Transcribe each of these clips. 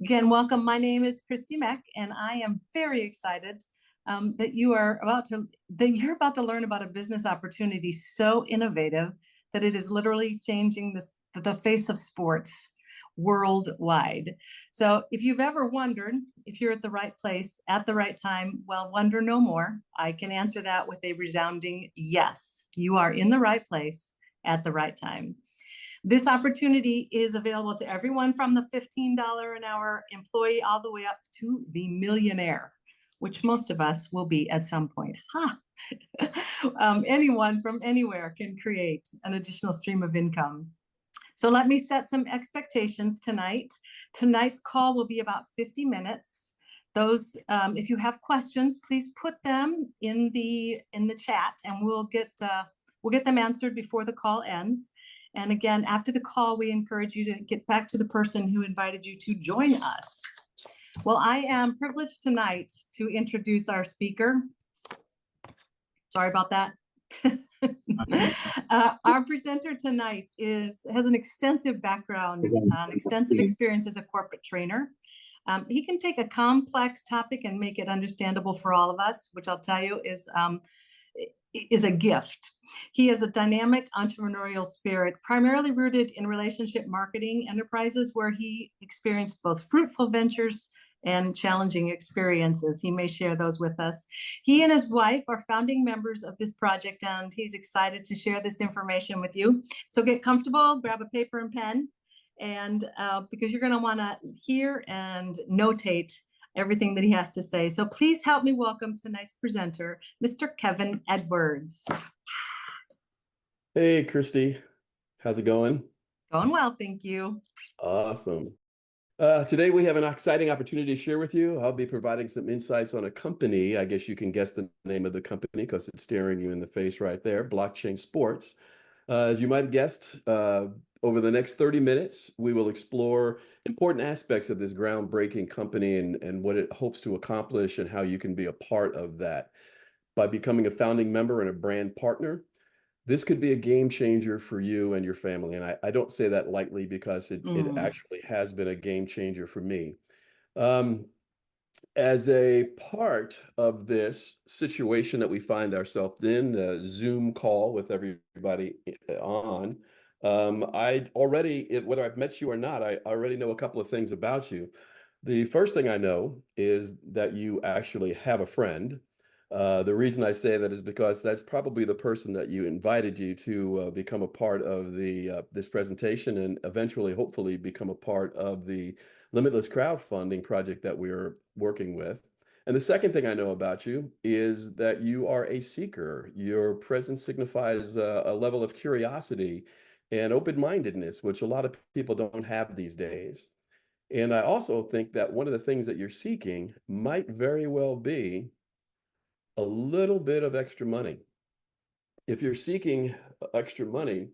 Again, welcome. My name is Christy Mack, and I am very excited that you're about to learn about a business opportunity so innovative that it is literally changing the face of sports worldwide. So if you've ever wondered if you're at the right place at the right time, well, wonder no more. I can answer that with a resounding yes. You are in the right place at the right time. This opportunity is available to everyone from the $15 an hour employee all the way up to the millionaire, which most of us will be at some point. Anyone from anywhere can create an additional stream of income. So let me set some expectations tonight. Tonight's call will be about 50 minutes. Those, if you have questions, please put them in the chat, and we'll get them answered before the call ends. And again, after the call, we encourage you to get back to the person who invited you to join us. Well, I am privileged tonight to introduce our speaker. Sorry about that. Our presenter tonight has an extensive background, extensive experience as a corporate trainer. He can take a complex topic and make it understandable for all of us, which I'll tell you is a gift. He has a dynamic entrepreneurial spirit, primarily rooted in relationship marketing enterprises, where he experienced both fruitful ventures and challenging experiences. He may share those with us. He and his wife are founding members of this project, and he's excited to share this information with you. So get comfortable, grab a paper and pen, and because you're going to want to hear and notate everything that he has to say. So please help me welcome tonight's presenter, Mr. Kevin Edwards. Hey, Christy. How's it going? Going well, thank you. Awesome. Today we have an exciting opportunity to share with you. I'll be providing some insights on a company. I guess you can guess the name of the company because it's staring you in the face right there, Blockchain Sports. As you might have guessed, over the next 30 minutes, we will explore important aspects of this groundbreaking company and what it hopes to accomplish and how you can be a part of that. By becoming a founding member and a brand partner, this could be a game changer for you and your family. And I don't say that lightly because it actually has been a game changer for me. As a part of this situation that we find ourselves in, a Zoom call with everybody on, I already, whether I've met you or not, I already know a couple of things about you. The first thing I know is that you actually have a friend. The reason I say that is because that's probably the person that you invited you to become a part of this presentation and eventually, hopefully, become a part of the limitless crowdfunding project that we're working with. And the second thing I know about you is that you are a seeker. Your presence signifies a level of curiosity and open-mindedness, which a lot of people don't have these days. And I also think that one of the things that you're seeking might very well be a little bit of extra money. If you're seeking extra money,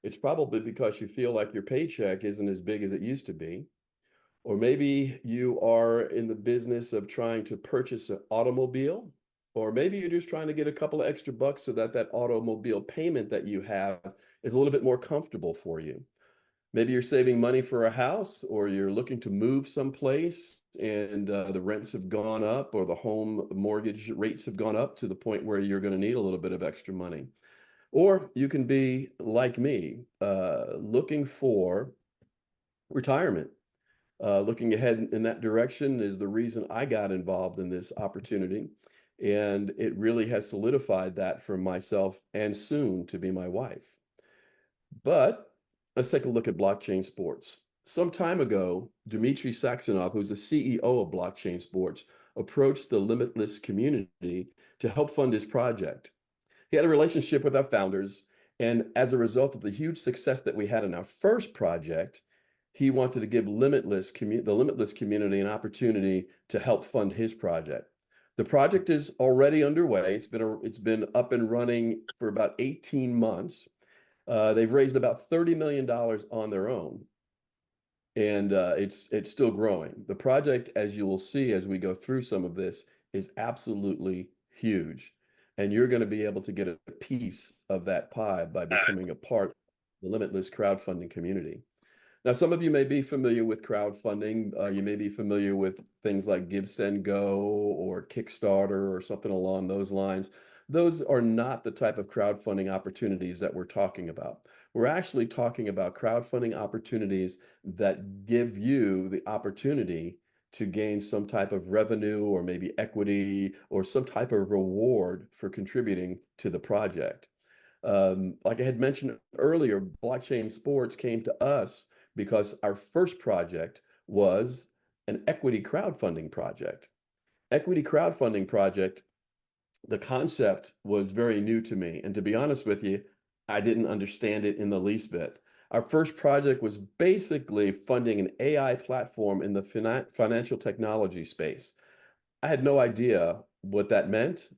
it's probably because you feel like your paycheck isn't as big as it used to be. Or maybe you are in the business of trying to purchase an automobile, or maybe you're just trying to get a couple of extra bucks so that that automobile payment that you have is a little bit more comfortable for you. Maybe you're saving money for a house, or you're looking to move someplace and the rents have gone up, or the home mortgage rates have gone up to the point where you're going to need a little bit of extra money. Or you can be like me, looking for retirement. Looking ahead in that direction is the reason I got involved in this opportunity. And it really has solidified that for myself and soon to be my wife. But let's take a look at Blockchain Sports. Some time ago, Dmitry Saxonov, who's the CEO of Blockchain Sports, approached the Limitless community to help fund his project. He had a relationship with our founders, and as a result of the huge success that we had in our first project, he wanted to give the Limitless community an opportunity to help fund his project. The project is already underway. It's been up and running for about 18 months. They've raised about $30 million on their own, and it's still growing. The project, as you will see as we go through some of this, is absolutely huge, and you're going to be able to get a piece of that pie by becoming a part of the Limitless crowdfunding community. Now, some of you may be familiar with crowdfunding. You may be familiar with things like Give, Send, Go or Kickstarter or something along those lines. Those are not the type of crowdfunding opportunities that we're talking about. We're actually talking about crowdfunding opportunities that give you the opportunity to gain some type of revenue or maybe equity or some type of reward for contributing to the project. Like I had mentioned earlier, blockchain sports came to us because our first project was an equity crowdfunding project. Equity crowdfunding project, the concept was very new to me. And to be honest with you, I didn't understand it in the least bit. Our first project was basically funding an AI platform in the financial technology space. I had no idea what that meant.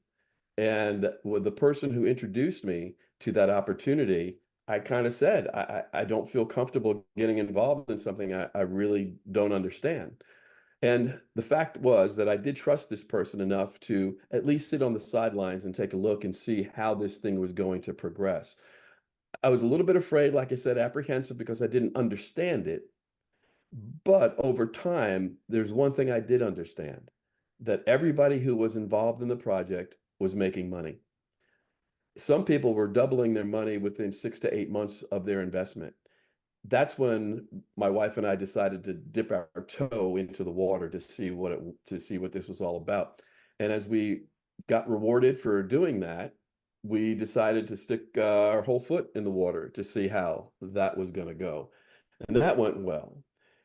And with the person who introduced me to that opportunity, I kind of said, I don't feel comfortable getting involved in something I really don't understand. And the fact was that I did trust this person enough to at least sit on the sidelines and take a look and see how this thing was going to progress. I was a little bit afraid, like I said, apprehensive because I didn't understand it. But over time, there's one thing I did understand, that everybody who was involved in the project was making money. Some people were doubling their money within 6 to 8 months of their investment. That's when my wife and I decided to dip our toe into the water to see what this was all about. And as we got rewarded for doing that, we decided to stick our whole foot in the water to see how that was going to go. And that went well.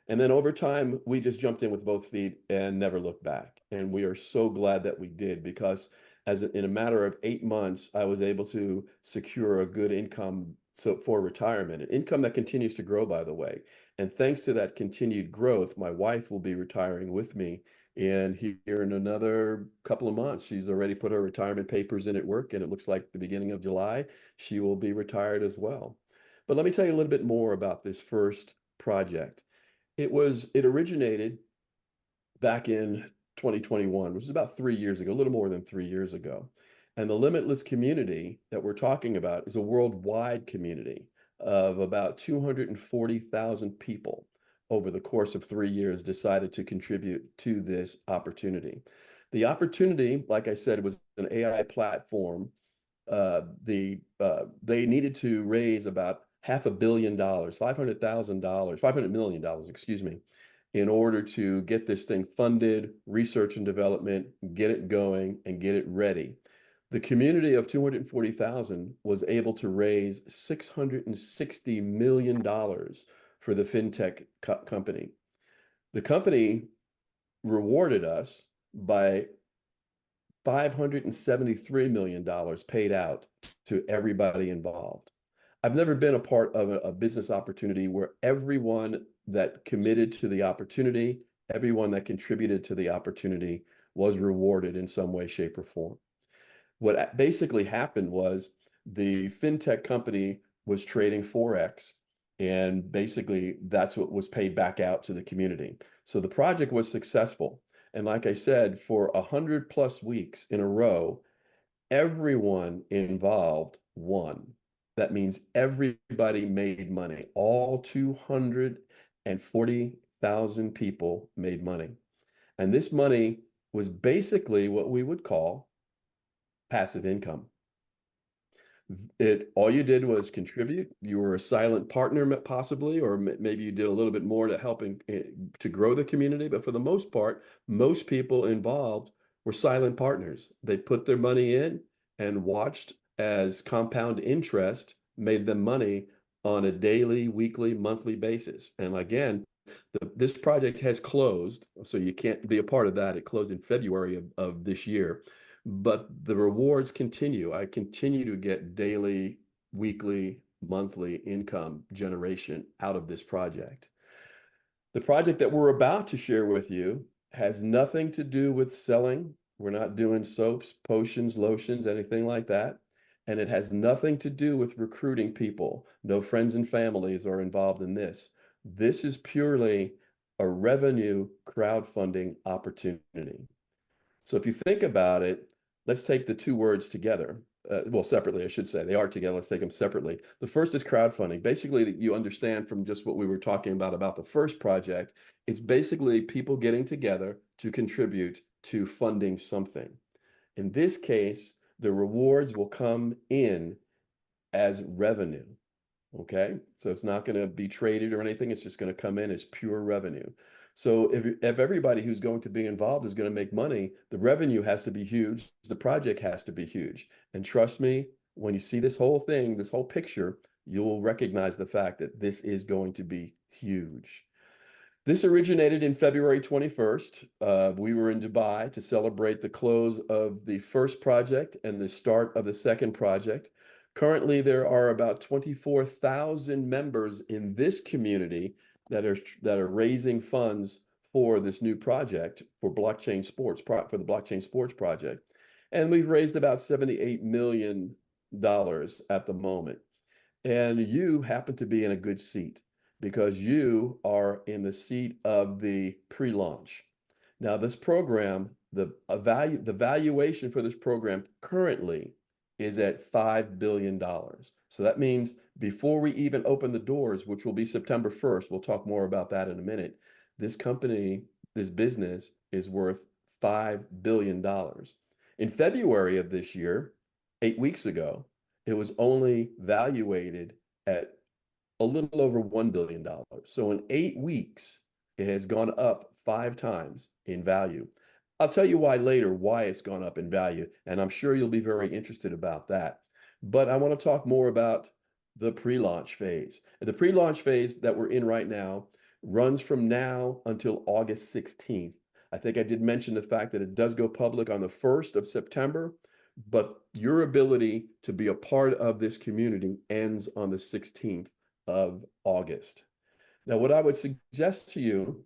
And then over time, we just jumped in with both feet and never looked back. And we are so glad that we did, because in a matter of 8 months, I was able to secure a good income for retirement, an income that continues to grow, by the way. And thanks to that continued growth, my wife will be retiring with me. And here in another couple of months, she's already put her retirement papers in at work, and it looks like the beginning of July, she will be retired as well. But let me tell you a little bit more about this first project. It originated back in 2021, which is about 3 years ago, a little more than 3 years ago. And the Limitless community that we're talking about is a worldwide community of about 240,000 people over the course of 3 years decided to contribute to this opportunity. The opportunity, like I said, was an AI platform. They needed to raise about $500 million, $500 million, excuse me, in order to get this thing funded, research and development, get it going, and get it ready. The community of 240,000 was able to raise $660 million for the fintech company. The company rewarded us by $573 million paid out to everybody involved. I've never been a part of a business opportunity where everyone that committed to the opportunity, everyone that contributed to the opportunity was rewarded in some way, shape, or form. What basically happened was the fintech company was trading Forex, and basically that's what was paid back out to the community. So the project was successful. And like I said, for 100+ weeks in a row, everyone involved won. That means everybody made money. All 240,000 people made money. And this money was basically what we would call passive income. All you did was contribute. You were a silent partner, possibly, or maybe you did a little bit more to helping to grow the community. But for the most part, most people involved were silent partners. They put their money in and watched as compound interest made them money on a daily, weekly, monthly basis. And again, this project has closed, so you can't be a part of that. It closed in February of this year. But the rewards continue. I continue to get daily, weekly, monthly income generation out of this project. The project that we're about to share with you has nothing to do with selling. We're not doing soaps, potions, lotions, anything like that. And it has nothing to do with recruiting people. No friends and families are involved in this. This is purely a revenue crowdfunding opportunity. So if you think about it, let's take the two words together. well, separately, I should say. They are together. Let's take them separately. The first is crowdfunding. Basically, that you understand from just what we were talking about the first project, it's basically people getting together to contribute to funding something. In this case, the rewards will come in as revenue. Okay, so it's not going to be traded or anything. It's just going to come in as pure revenue. So if everybody who's going to be involved is going to make money, the revenue has to be huge. The project has to be huge. And trust me, when you see this whole thing, this whole picture, you'll recognize the fact that this is going to be huge. This originated in February 21st. We were in Dubai to celebrate the close of the first project and the start of the second project. Currently, there are about 24,000 members in this community that are raising funds for this new project for blockchain sports for the blockchain sports project, and we've raised about $78 million at the moment. And you happen to be in a good seat because you are in the seat of the pre-launch. Now, this program, the valuation for this program currently is at $5 billion. So that means before we even open the doors, which will be September 1st, we'll talk more about that in a minute, this company, this business is worth $5 billion. In February of this year, 8 weeks ago, it was only valuated at a little over $1 billion. So in 8 weeks, it has gone up 5 times in value. I'll tell you why later, why it's gone up in value, and I'm sure you'll be very interested about that. But I want to talk more about the pre-launch phase. The pre-launch phase that we're in right now runs from now until August 16th. I think I did mention the fact that it does go public on the 1st of September, but your ability to be a part of this community ends on the 16th of August. Now, what I would suggest to you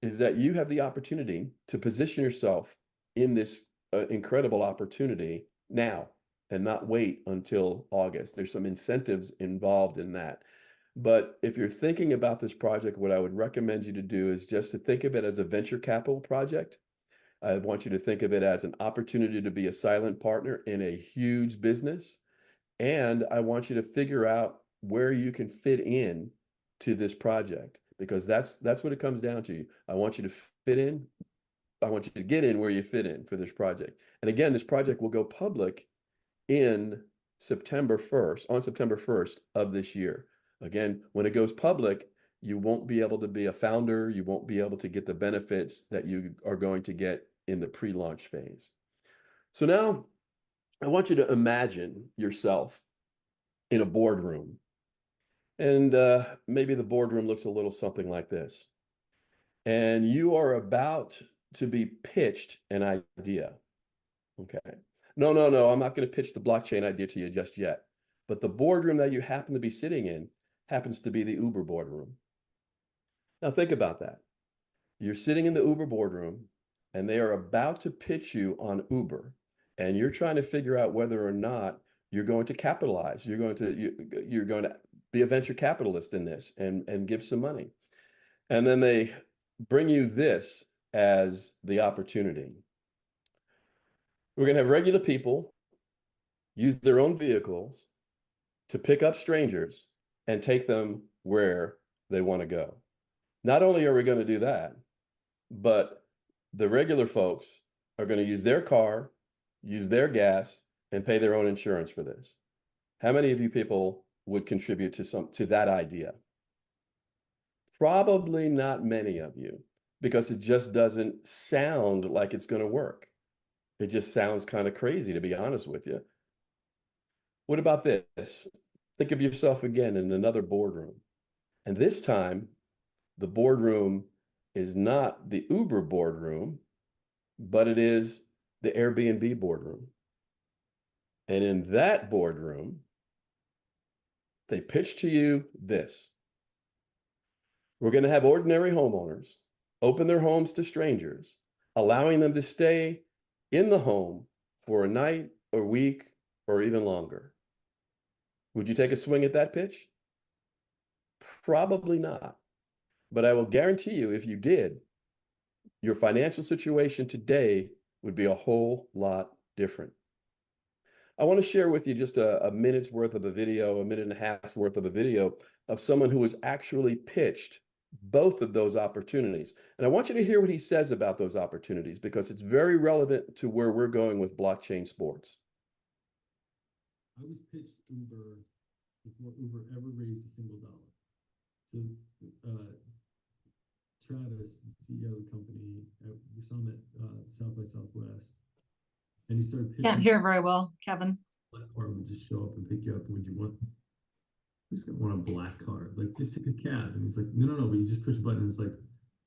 is that you have the opportunity to position yourself in this incredible opportunity now and not wait until August. There's some incentives involved in that. But if you're thinking about this project, what I would recommend you to do is just to think of it as a venture capital project. I want you to think of it as an opportunity to be a silent partner in a huge business. And I want you to figure out where you can fit in to this project, because that's what it comes down to. I want you to fit in. I want you to get in where you fit in for this project. And again, this project will go public in September 1st, on September 1st of this year. Again, when it goes public, you won't be able to be a founder. You won't be able to get the benefits that you are going to get in the pre-launch phase. So now I want you to imagine yourself in a boardroom. And maybe the boardroom looks a little something like this. And you are about to be pitched an idea. Okay. No, I'm not going to pitch the blockchain idea to you just yet. But the boardroom that you happen to be sitting in happens to be the Uber boardroom. Now think about that. You're sitting in the Uber boardroom and they are about to pitch you on Uber. And you're trying to figure out whether or not you're going to capitalize. You're going to be a venture capitalist in this and give some money. And then they bring you this as the opportunity. We're going to have regular people use their own vehicles to pick up strangers and take them where they want to go. Not only are we going to do that, but the regular folks are going to use their car, use their gas, and pay their own insurance for this. How many of you people would contribute to that idea? Probably not many of you, because it just doesn't sound like it's going to work. It just sounds kind of crazy, to be honest with you. What about this? Think of yourself again in another boardroom. And this time, the boardroom is not the Uber boardroom, but it is the Airbnb boardroom. And in that boardroom, they pitch to you this. We're going to have ordinary homeowners open their homes to strangers, allowing them to stay in the home for a night, a week, or even longer. Would you take a swing at that pitch? Probably not. But I will guarantee you, if you did, your financial situation today would be a whole lot different. I want to share with you just a minute's worth of a video, a minute and a half's worth of a video of someone who was actually pitched both of those opportunities. And I want you to hear what he says about those opportunities because it's very relevant to where we're going with blockchain sports. I was pitched Uber before Uber ever raised a single dollar. So Travis, the CEO of the company, we saw him at South by Southwest, and he started pitching. Can't hear very well, Kevin. Black car would just show up and pick you up. Would you want? Who's gonna want a black car? Like, just take a cab. And he's like, no, no, no. But you just push a button. And it's like,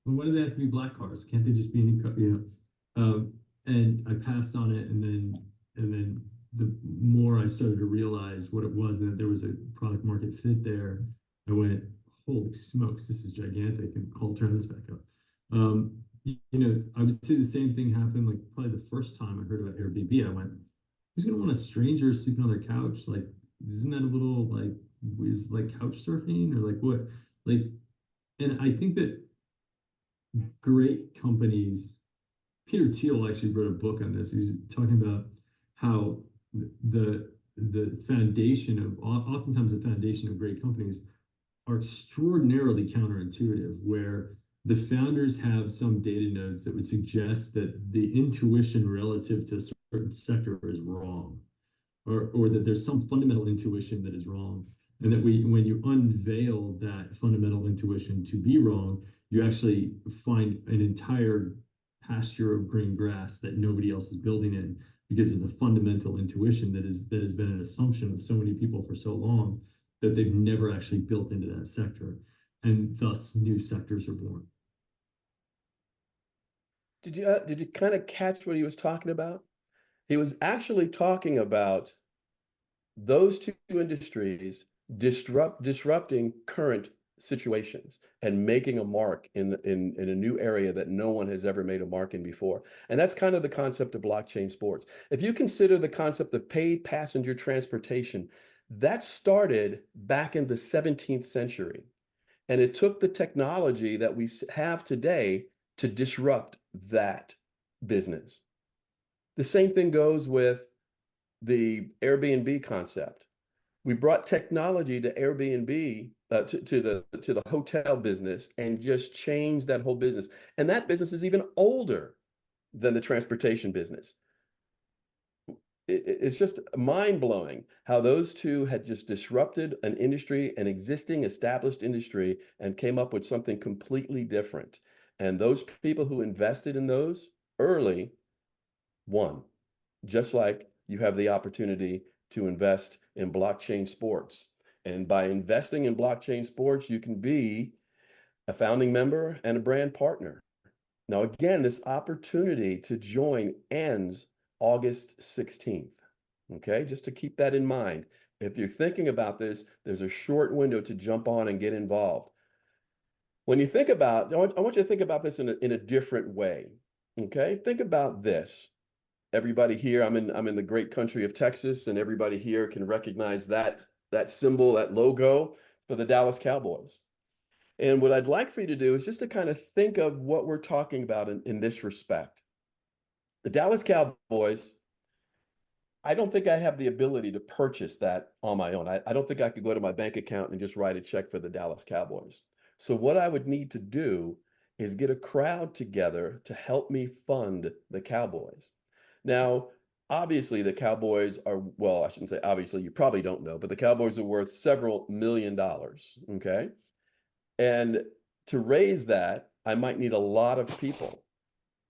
well, why do they have to be black cars? Can't they just be any car? You know. And I passed on it, and then the more I started to realize what it was, and that there was a product market fit there, I went, holy smokes, this is gigantic, and I'll turn this back up. You know, I would say the same thing happened, like probably the first time I heard about Airbnb. I went, who's gonna want a stranger sleeping on their couch? Like, isn't that a little like, is like couch surfing or like what? Like, and I think that great companies, Peter Thiel actually wrote a book on this. He was talking about how the foundation of, oftentimes the foundation of great companies are extraordinarily counterintuitive, where the founders have some data nodes that would suggest that the intuition relative to a certain sector is wrong, or that there's some fundamental intuition that is wrong, and that when you unveil that fundamental intuition to be wrong, you actually find an entire pasture of green grass that nobody else is building in, because of the fundamental intuition that has been an assumption of so many people for so long that they've never actually built into that sector, and thus new sectors are born. Did you kind of catch what he was talking about? He was actually talking about those two industries disrupting current situations and making a mark in a new area that no one has ever made a mark in before. And that's kind of the concept of blockchain sports. If you consider the concept of paid passenger transportation, that started back in the 17th century. And it took the technology that we have today to disrupt that business. The same thing goes with the Airbnb concept. We brought technology to Airbnb, to the hotel business, and just changed that whole business. And that business is even older than the transportation business. It's just mind-blowing how those two had just disrupted an industry, an existing established industry, and came up with something completely different. And those people who invested in those early won, just like you have the opportunity to invest in blockchain sports. And by investing in blockchain sports, you can be a founding member and a brand partner. Now, again, this opportunity to join ends August 16th. Okay, just to keep that in mind. If you're thinking about this, there's a short window to jump on and get involved. When you think about, I want you to think about this in a different way. Okay, think about this. Everybody here, I'm in the great country of Texas, and everybody here can recognize that symbol, that logo for the Dallas Cowboys. And what I'd like for you to do is just to kind of think of what we're talking about in this respect. The Dallas Cowboys, I don't think I have the ability to purchase that on my own. I don't think I could go to my bank account and just write a check for the Dallas Cowboys. So what I would need to do is get a crowd together to help me fund the Cowboys. Now, obviously, the Cowboys are, well, I shouldn't say obviously, you probably don't know, but the Cowboys are worth several $1 million, okay? And to raise that, I might need a lot of people.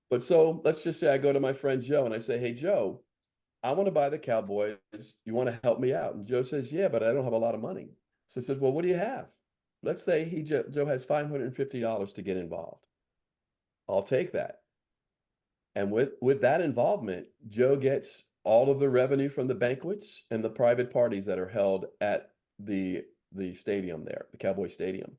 But so let's just say I go to my friend Joe and I say, hey, Joe, I want to buy the Cowboys. You want to help me out? And Joe says, yeah, but I don't have a lot of money. So I says, well, what do you have? Let's say Joe has $550 to get involved. I'll take that. And with that involvement, Joe gets all of the revenue from the banquets and the private parties that are held at the stadium there, the Cowboy Stadium.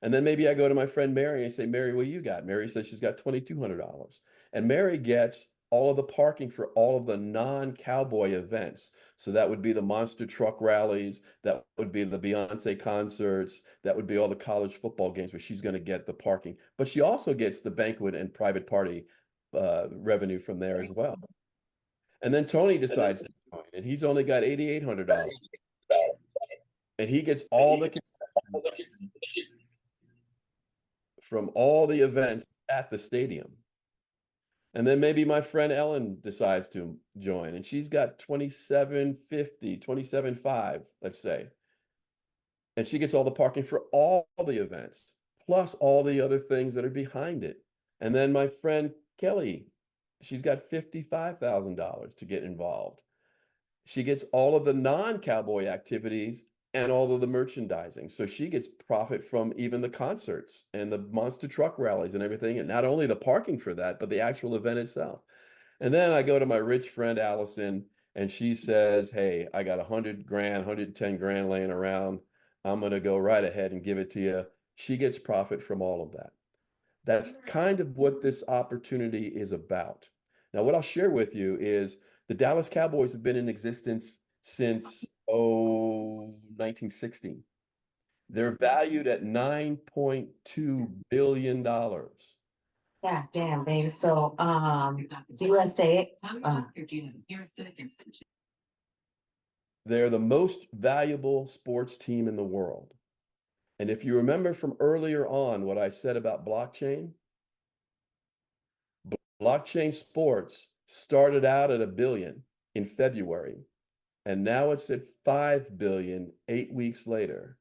And then maybe I go to my friend Mary and I say, Mary, what do you got? Mary says she's got $2,200. And Mary gets all of the parking for all of the non-Cowboy events. So that would be the monster truck rallies, that would be the Beyonce concerts, that would be all the college football games where she's going to get the parking. But she also gets the banquet and private party revenue from there as well. And then Tony decides to join, and he's only got $8,800. And he gets all the concessions from all the events at the stadium. And then maybe my friend Ellen decides to join, and she's got 2750, 27.5, let's say. And she gets all the parking for all the events, plus all the other things that are behind it. And then my friend Kelly, she's got $55,000 to get involved. She gets all of the non-cowboy activities and all of the merchandising. So she gets profit from even the concerts and the monster truck rallies and everything. And not only the parking for that, but the actual event itself. And then I go to my rich friend, Allison, and she says, hey, I got 100 grand, 110 grand laying around. I'm going to go right ahead and give it to you. She gets profit from all of that. That's kind of what this opportunity is about. Now, what I'll share with you is the Dallas Cowboys have been in existence since 1960. They're valued at $9.2 billion. Yeah, damn, babe. So, do you want to say it? They're the most valuable sports team in the world. And if you remember from earlier on what I said about blockchain, blockchain sports started out at $1 billion in February, and now it's at $5 billion 8 weeks later.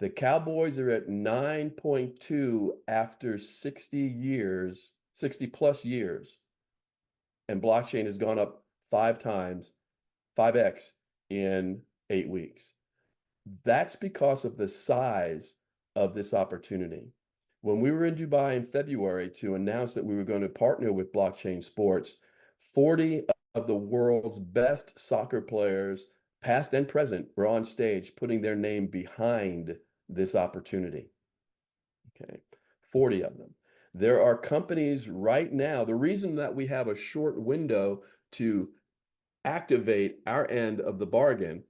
The Cowboys are at 9.2 after 60 years, 60 plus years. And blockchain has gone up 5 times, 5x in 8 weeks. That's because of the size of this opportunity. When we were in Dubai in February to announce that we were going to partner with Blockchain Sports, 40 of the world's best soccer players, past and present, were on stage putting their name behind this opportunity. Okay, 40 of them. There are companies right now. The reason that we have a short window to activate our end of the bargain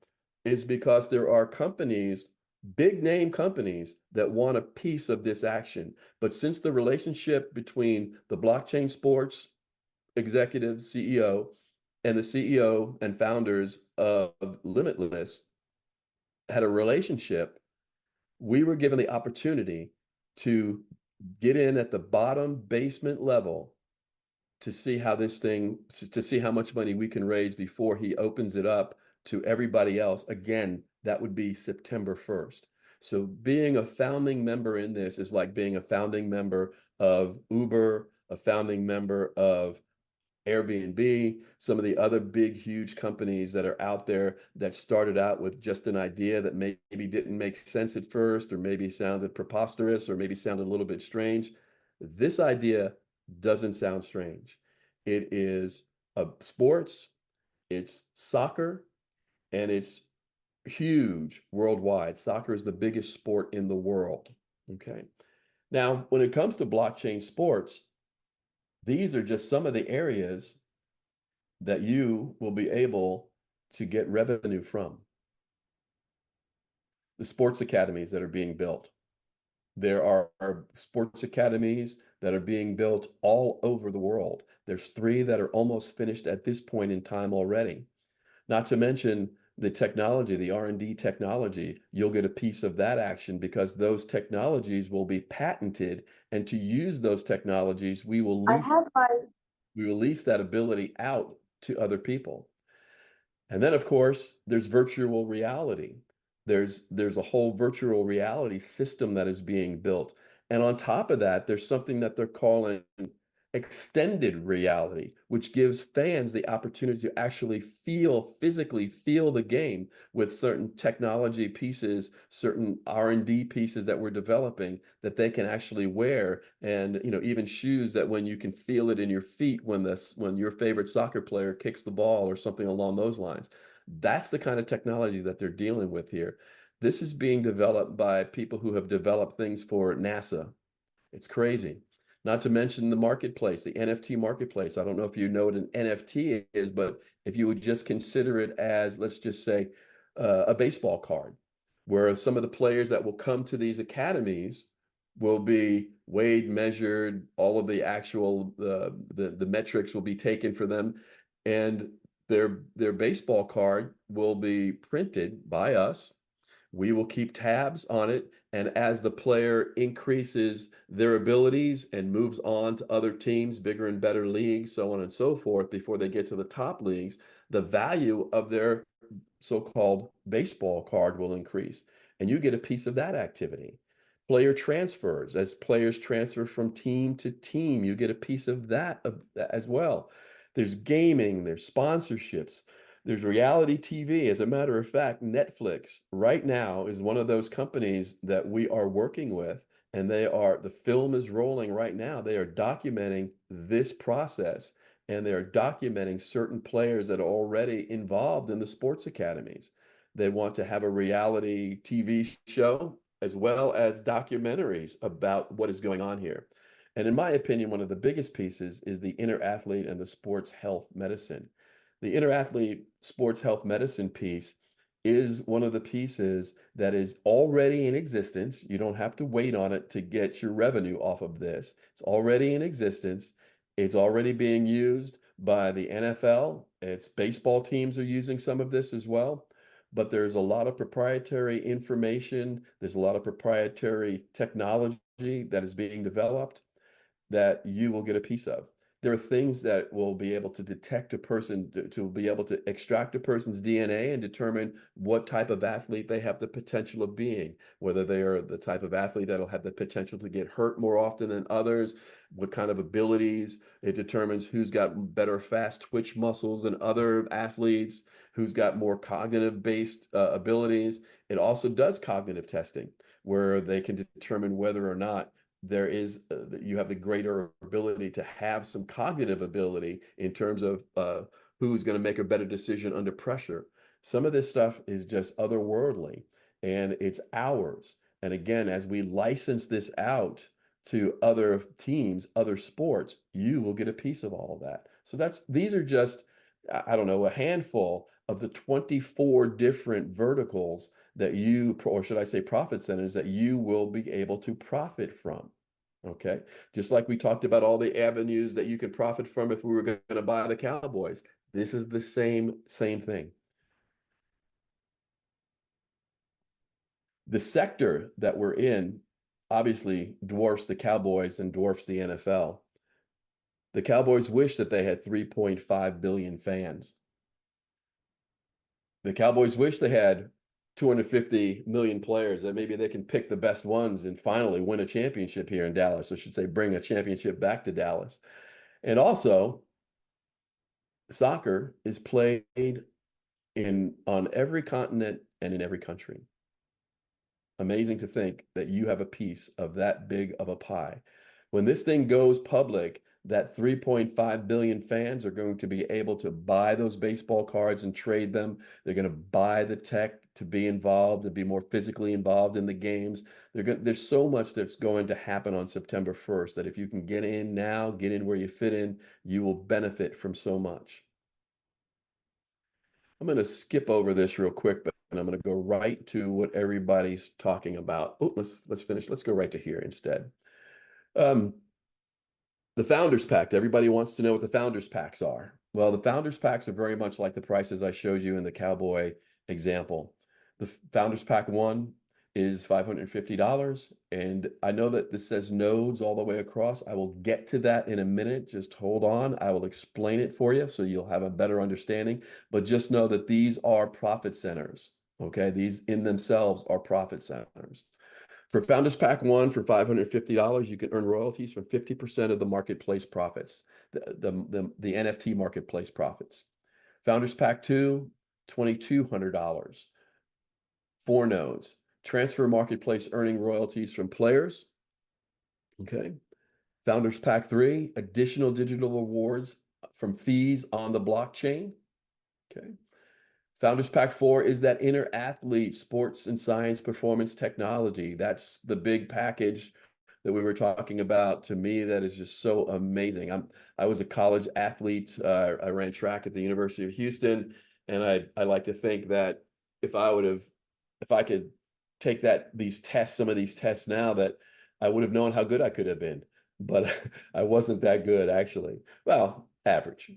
is because there are companies, big name companies, that want a piece of this action. But since the relationship between the Blockchain Sports executive CEO and the CEO and founders of Limitless had a relationship, we were given the opportunity to get in at the bottom basement level to see how this thing, to see how much money we can raise before he opens it up to everybody else. Again, that would be September 1st. So being a founding member in this is like being a founding member of Uber, a founding member of Airbnb, some of the other big, huge companies that are out there that started out with just an idea that maybe didn't make sense at first, or maybe sounded preposterous, or maybe sounded a little bit strange. This idea doesn't sound strange. It is a sports, it's soccer, and it's huge worldwide. Soccer is the biggest sport in the world. Okay. Now, when it comes to blockchain sports, these are just some of the areas that you will be able to get revenue from. The sports academies that are being built. There are sports academies that are being built all over the world. There's 3 that are almost finished at this point in time already. Not to mention the technology, the R&D technology. You'll get a piece of that action because those technologies will be patented, and to use those technologies, we will lease that ability out to other people. And then, of course, there's virtual reality. There's a whole virtual reality system that is being built. And on top of that, there's something that they're calling extended reality, which gives fans the opportunity to actually physically feel the game with certain technology pieces, certain R&D pieces that we're developing that they can actually wear, and even shoes that when you can feel it in your feet when your favorite soccer player kicks the ball or something along those lines. That's the kind of technology that they're dealing with here. This is being developed by people who have developed things for NASA. It's crazy. Not to mention the marketplace, the NFT marketplace. I don't know if you know what an NFT is, but if you would just consider it as, let's just say, a baseball card, where some of the players that will come to these academies will be weighed, measured, all of the actual the metrics will be taken for them, and their baseball card will be printed by us. We will keep tabs on it. And as the player increases their abilities and moves on to other teams, bigger and better leagues, so on and so forth, before they get to the top leagues, the value of their so-called baseball card will increase. And you get a piece of that activity. Player transfers, as players transfer from team to team, you get a piece of that as well. There's gaming, there's sponsorships, there's reality TV. As a matter of fact, Netflix right now is one of those companies that we are working with, and the film is rolling right now. They are documenting this process, and they're documenting certain players that are already involved in the sports academies. They want to have a reality TV show as well as documentaries about what is going on here. And in my opinion, one of the biggest pieces is the inner athlete and the sports health medicine. The inner athlete sports health medicine piece is one of the pieces that is already in existence. You don't have to wait on it to get your revenue off of this. It's already in existence. It's already being used by the NFL. Its baseball teams are using some of this as well. But there's a lot of proprietary information. There's a lot of proprietary technology that is being developed that you will get a piece of. There are things that will be able to detect a person, to be able to extract a person's DNA and determine what type of athlete they have the potential of being, whether they are the type of athlete that'll have the potential to get hurt more often than others, what kind of abilities. It determines who's got better fast twitch muscles than other athletes, who's got more cognitive-based abilities. It also does cognitive testing, where they can determine whether or not you have the greater ability to have some cognitive ability in terms of who's going to make a better decision under pressure. Some of this stuff is just otherworldly, and it's ours. And again, as we license this out to other teams, other sports, you will get a piece of all of that. So these are just, I don't know, a handful of the 24 different verticals that or should I say profit centers, that you will be able to profit from. Okay. Just like we talked about all the avenues that you could profit from if we were going to buy the Cowboys. This is the same thing. The sector that we're in obviously dwarfs the Cowboys and dwarfs the NFL. The Cowboys wish that they had 3.5 billion fans. The Cowboys wish they had 250 million players, that maybe they can pick the best ones and finally win a championship here in Dallas. I should say, bring a championship back to Dallas. And also, soccer is played on every continent and in every country. Amazing to think that you have a piece of that big of a pie. When this thing goes public, that 3.5 billion fans are going to be able to buy those baseball cards and trade them. They're going to buy the tech to be involved, to be more physically involved in the games. There's so much that's going to happen on September 1st that if you can get in now, get in where you fit in, you will benefit from so much. I'm going to skip over this real quick, but I'm going to go right to what everybody's talking about. Oh, let's finish. Let's go right to here instead. The Founders Pack. Everybody wants to know what the Founders Packs are. Well, the Founders Packs are very much like the prices I showed you in the Cowboy example. The Founders Pack 1 is $550. And I know that this says nodes all the way across. I will get to that in a minute. Just hold on. I will explain it for you so you'll have a better understanding. But just know that these are profit centers. Okay, these in themselves are profit centers. For Founders Pack 1, for $550, you can earn royalties from 50% of the marketplace profits, the NFT marketplace profits. Founders Pack 2, $2,200. 4 nodes. Transfer marketplace earning royalties from players. Okay. Founders Pack 3, additional digital rewards from fees on the blockchain. Okay. Founders Pack 4 is that inner athlete, sports and science performance technology. That's the big package that we were talking about. To me, that is just so amazing. I was a college athlete. I ran track at the University of Houston, and I like to think that if I could take some of these tests now, that I would have known how good I could have been. But I wasn't that good, actually. Well, average.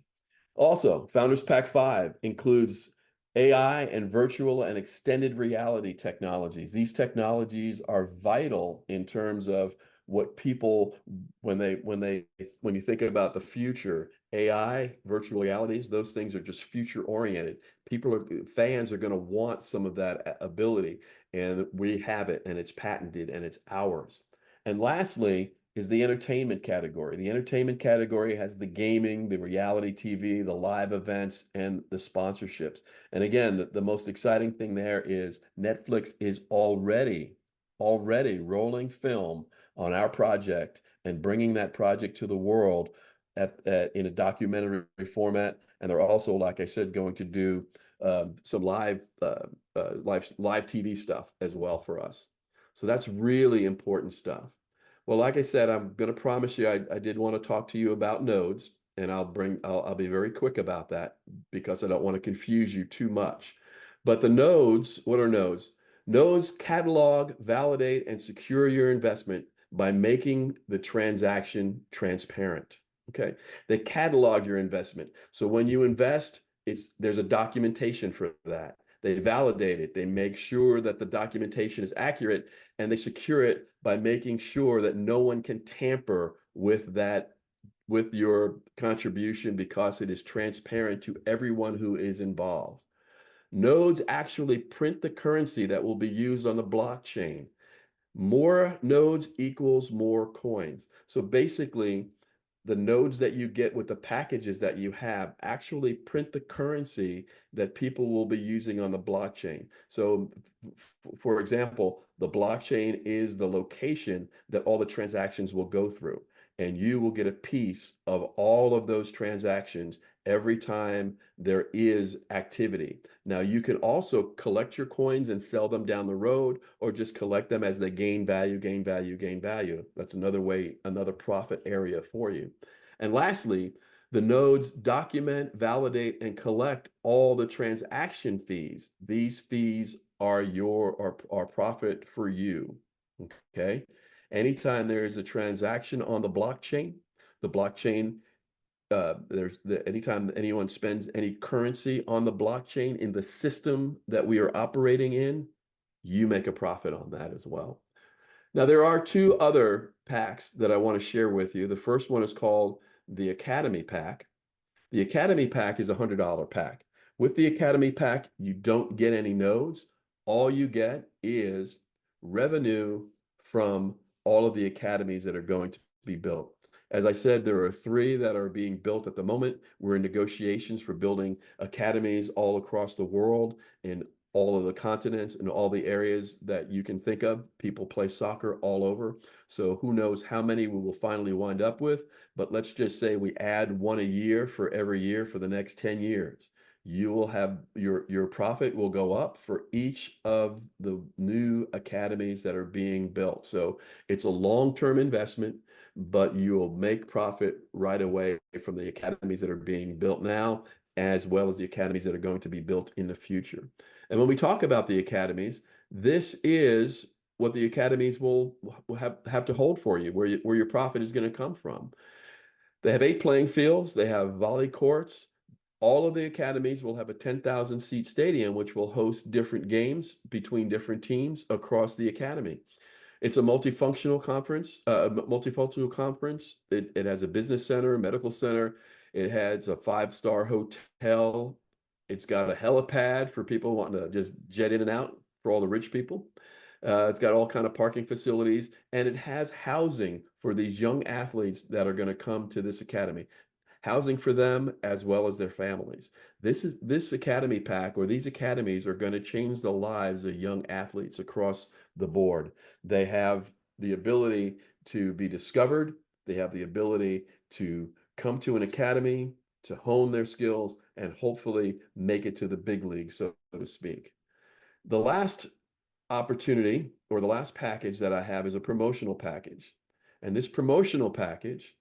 Also, Founders Pack 5 includes AI and virtual and extended reality technologies. These technologies are vital in terms of what people, when you think about the future, AI, virtual realities, those things are just future oriented. Fans are going to want some of that ability, and we have it, and it's patented, and it's ours. And lastly, is the entertainment category. The entertainment category has the gaming, the reality TV, the live events, and the sponsorships. And again, the most exciting thing there is Netflix is already rolling film on our project and bringing that project to the world in a documentary format. And they're also, like I said, going to do some live TV stuff as well for us. So that's really important stuff. Well, like I said, I'm going to promise you, I did want to talk to you about nodes, and I'll be very quick about that because I don't want to confuse you too much. But the nodes, what are nodes? Nodes catalog, validate, and secure your investment by making the transaction transparent. Okay, they catalog your investment. So when you invest, there's a documentation for that. They validate it. They make sure that the documentation is accurate, and they secure it by making sure that no one can tamper with your contribution because it is transparent to everyone who is involved. Nodes actually print the currency that will be used on the blockchain. More nodes equals more coins. So basically, the nodes that you get with the packages that you have actually print the currency that people will be using on the blockchain. So for example, the blockchain is the location that all the transactions will go through, and you will get a piece of all of those transactions every time there is activity. Now, you can also collect your coins and sell them down the road, or just collect them as they gain value, gain value, gain value. That's another way, another profit area for you. And lastly, the nodes document, validate, and collect all the transaction fees. These fees are are profit for you. Okay. Anytime there is a transaction on the blockchain, anytime anyone spends any currency on the blockchain in the system that we are operating in, you make a profit on that as well. Now, there are two other packs that I want to share with you. The first one is called the Academy Pack. The Academy Pack is a $100 pack. With the Academy Pack, you don't get any nodes. All you get is revenue from all of the academies that are going to be built. As I said, there are 3 that are being built at the moment. We're in negotiations for building academies all across the world, in all of the continents and all the areas that you can think of. People play soccer all over. So who knows how many we will finally wind up with, but let's just say we add 1 a year for every year for the next 10 years. You will have your profit will go up for each of the new academies that are being built. So it's a long-term investment, but you will make profit right away from the academies that are being built now, as well as the academies that are going to be built in the future. And when we talk about the academies, this is what the academies will have to hold for you, where your profit is going to come from. They have 8 playing fields. They have volley courts. All of the academies will have a 10,000 seat stadium, which will host different games between different teams across the academy. It's a multifunctional conference, It has a business center, a medical center. It has a 5-star hotel. It's got a helipad for people wanting to just jet in and out, for all the rich people. It's got all kind of parking facilities, and it has housing for these young athletes that are going to come to this academy. Housing for them as well as their families. This academy pack, or these academies, are going to change the lives of young athletes across the board. They have the ability to be discovered. They have the ability to come to an academy, to hone their skills, and hopefully make it to the big league, so to speak. The last opportunity, or the last package that I have, is a promotional package. And this promotional package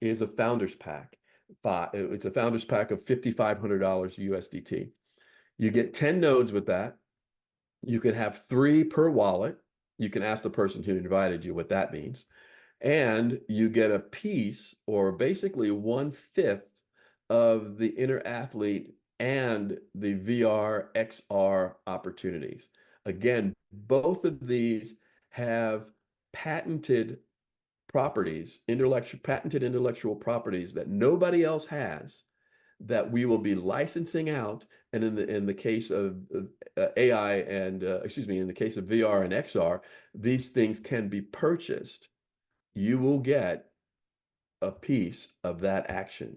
is a founders pack. It's a founders pack of $5,500 USDT. You get 10 nodes with that. You can have 3 per wallet. You can ask the person who invited you what that means. And you get a piece, or basically 1/5 of the inner athlete and the VR, XR opportunities. Again, both of these have patented properties, patented intellectual properties that nobody else has, that we will be licensing out. And in the case of AI and excuse me, in the case of VR and XR, these things can be purchased. You will get a piece of that action.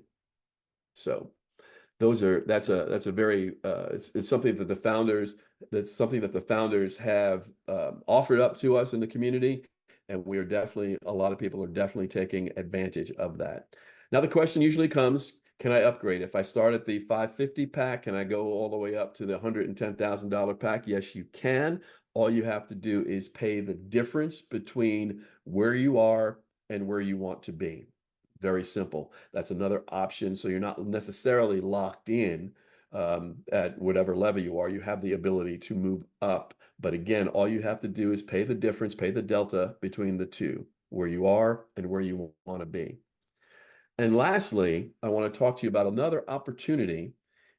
So that's a very it's something that the founders have offered up to us in the community, and a lot of people are definitely taking advantage of that. Now the question usually comes, can I upgrade? If I start at the 550 pack, can I go all the way up to the $110,000 pack? Yes, you can. All you have to do is pay the difference between where you are and where you want to be. Very simple. That's another option. So you're not necessarily locked in at whatever level you are. You have the ability to move up. But again, all you have to do is pay the difference, pay the delta between the two, where you are and where you want to be. And lastly, I want to talk to you about another opportunity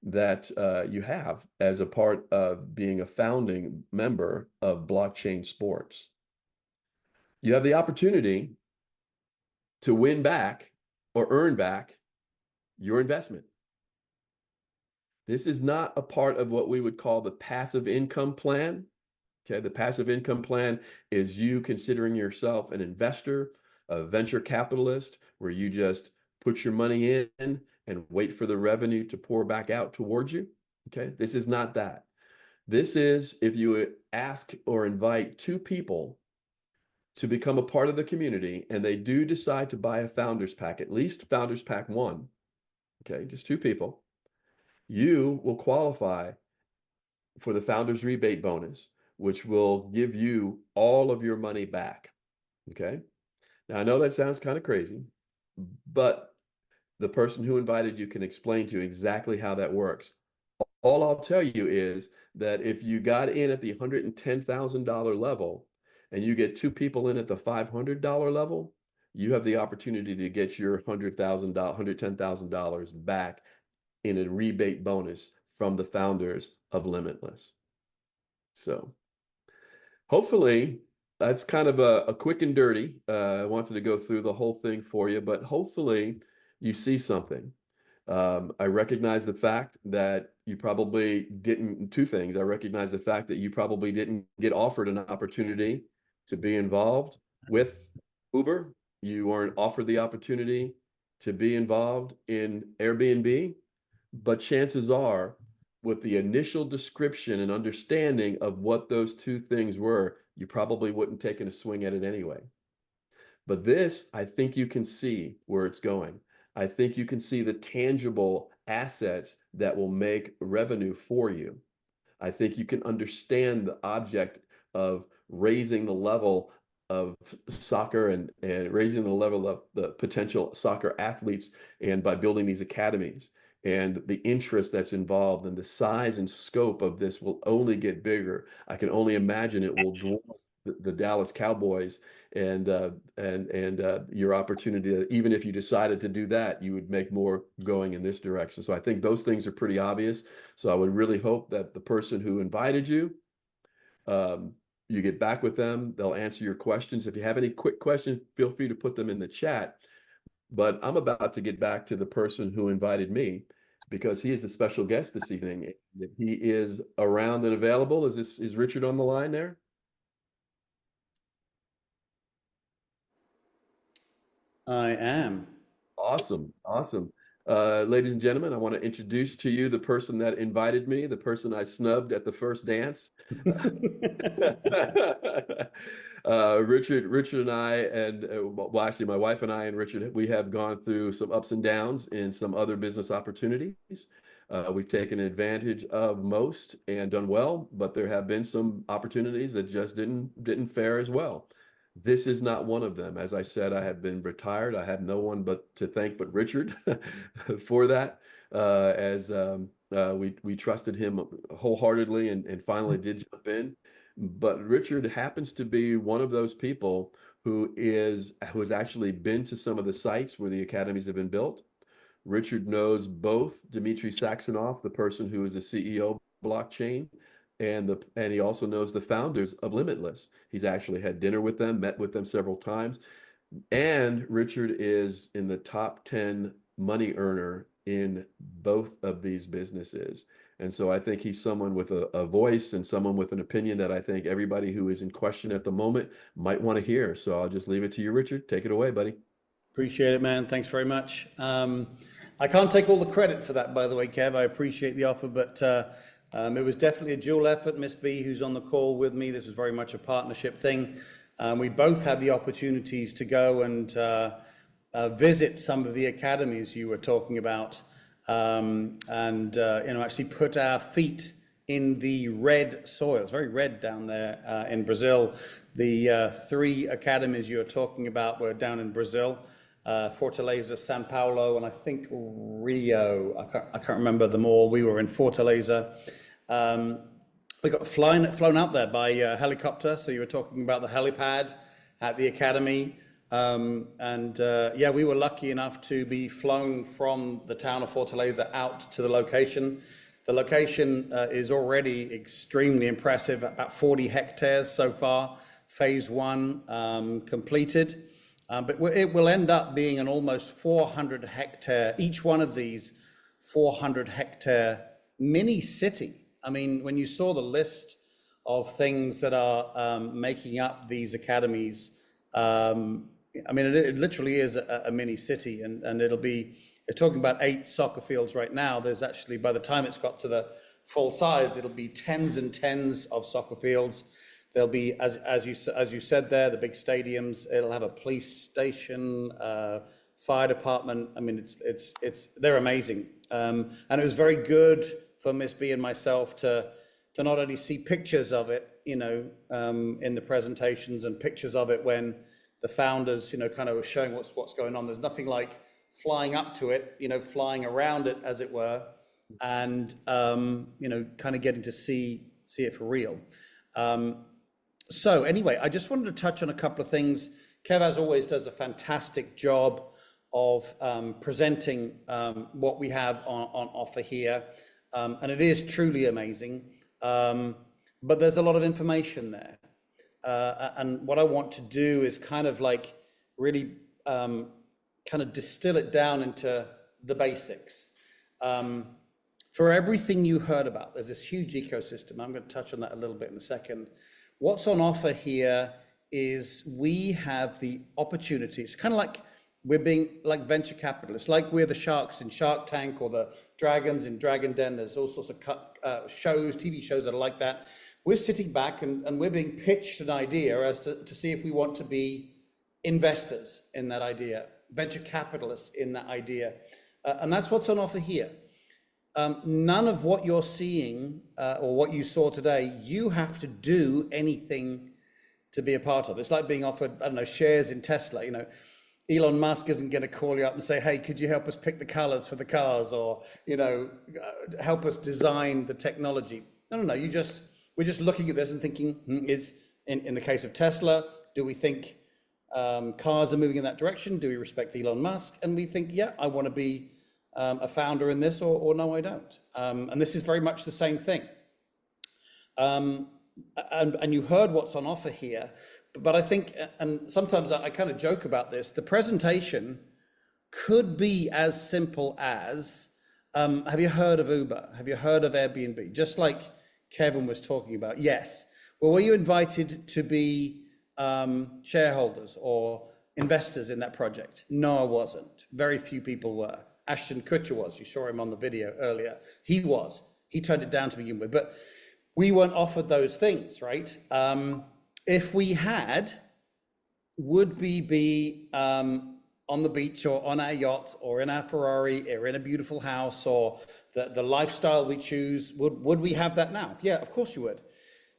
that you have as a part of being a founding member of Blockchain Sports. You have the opportunity to win back or earn back your investment. This is not a part of what we would call the passive income plan. Okay, the passive income plan is you considering yourself an investor, a venture capitalist, where you just put your money in and wait for the revenue to pour back out towards you. Okay, this is not that. This is if you ask or invite two people to become a part of the community, and they do decide to buy a founders pack, at least founders pack 1, okay, just 2 people, you will qualify for the founders rebate bonus, which will give you all of your money back. Okay. Now I know that sounds kind of crazy, but the person who invited you can explain to you exactly how that works. All I'll tell you is that if you got in at the $110,000 level and you get 2 people in at the $500 level, you have the opportunity to get your $110,000 back in a rebate bonus from the founders of Limitless. So hopefully that's kind of a quick and dirty. I wanted to go through the whole thing for you, but hopefully you see something. I recognize the fact that you probably didn't, 2 things. I recognize the fact that you probably didn't get offered an opportunity to be involved with Uber. You weren't offered the opportunity to be involved in Airbnb, but chances are, with the initial description and understanding of what those 2 things were, you probably wouldn't taken a swing at it anyway. But this, I think you can see where it's going. I think you can see the tangible assets that will make revenue for you. I think you can understand the object of raising the level of soccer and raising the level of the potential soccer athletes, and by building these academies, and the interest that's involved, and the size and scope of this will only get bigger. I can only imagine it will dwarf the Dallas Cowboys, and your opportunity, even if you decided to do that, you would make more going in this direction. So I think those things are pretty obvious. So I would really hope that the person who invited you, you get back with them. They'll answer your questions. If you have any quick questions, feel free to put them in the chat. But I'm about to get back to the person who invited me, because he is the special guest this evening. If he is around and available, is Richard on the line there? I am. Awesome. Awesome. Ladies and gentlemen, I want to introduce to you the person that invited me, the person I snubbed at the first dance. Richard and I, and well, actually my wife and I and Richard, we have gone through some ups and downs in some other business opportunities. We've taken advantage of most and done well, but there have been some opportunities that just didn't fare as well. This is not one of them. As I said, I have been retired. I have no one but to thank but Richard for that, as we trusted him wholeheartedly, and finally did jump in. But Richard happens to be one of those people who has actually been to some of the sites where the academies have been built, Richard knows both Dmitry Saxonov, the person who is the CEO of blockchain, and he also knows the founders of Limitless. He's actually had dinner with them, met with them several times. And Richard is in the top 10 money earner in both of these businesses. And so I think he's someone with a voice and someone with an opinion that I think everybody who is in question at the moment might want to hear. So I'll just leave it to you, Richard. Take it away, buddy. Appreciate it, man. Thanks very much. I can't take all the credit for that, by the way, Kev. I appreciate the offer, but it was definitely a dual effort. Miss B, who's on the call with me, this was very much a partnership thing. We both had the opportunities to go and visit some of the academies you were talking about, and actually put our feet in the red soil. It's very red down there in Brazil. The 3 academies you're talking about were down in Brazil, Fortaleza, Sao Paulo, and I think Rio. I can't remember them all. We were in Fortaleza. We got flown out there by helicopter. So you were talking about the helipad at the academy. Yeah, we were lucky enough to be flown from the town of Fortaleza out to the location. The location is already extremely impressive, about 40 hectares so far, phase 1 completed. But it will end up being an almost 400 hectare, each one of these 400 hectare mini city. I mean, when you saw the list of things that are making up these academies, I mean, it literally is a mini city, and it'll be, they're talking about 8 soccer fields right now. There's actually, by the time it's got to the full size, it'll be tens and tens of soccer fields. There'll be, as you said there, the big stadiums. It'll have a police station, fire department. I mean, they're amazing. And it was very good for Miss B and myself to not only see pictures of it, you know, in the presentations, and pictures of it when the founders, you know, kind of were showing what's going on. There's nothing like flying up to it, you know, flying around it, as it were, and you know, kind of getting to see it for real. So anyway, I just wanted to touch on a couple of things. Kev, as always, does a fantastic job of presenting what we have on offer here. And it is truly amazing. But there's a lot of information there. And what I want to do is kind of like really kind of distill it down into the basics. For everything you heard about, there's this huge ecosystem. I'm going to touch on that a little bit in a second. What's on offer here is we have the opportunities, kind of like we're being like venture capitalists, like we're the sharks in Shark Tank or the dragons in Dragon Den. There's all sorts of shows, TV shows that are like that. We're sitting back and we're being pitched an idea as to see if we want to be investors in that idea, venture capitalists in that idea. And that's what's on offer here. None of what you're seeing or what you saw today, you have to do anything to be a part of. It's like being offered, I don't know, shares in Tesla. You know, Elon Musk isn't going to call you up and say, hey, could you help us pick the colors for the cars, or, you know, help us design the technology. No, we're just looking at this and thinking, in the case of Tesla, do we think cars are moving in that direction? Do we respect Elon Musk? And we think, yeah, I want to be a founder in this, or no, I don't. And this is very much the same thing. And you heard what's on offer here, but I think, and sometimes I kind of joke about this, the presentation could be as simple as, have you heard of Uber? Have you heard of Airbnb? Just like Kevin was talking about. Yes. Well, were you invited to be shareholders or investors in that project? No, I wasn't. Very few people were. Ashton Kutcher was. You saw him on the video earlier. He was. He turned it down to begin with. But we weren't offered those things, right? If we had, would we be on the beach or on our yacht or in our Ferrari or in a beautiful house, or the lifestyle we choose? Would we have that now? Yeah, of course you would.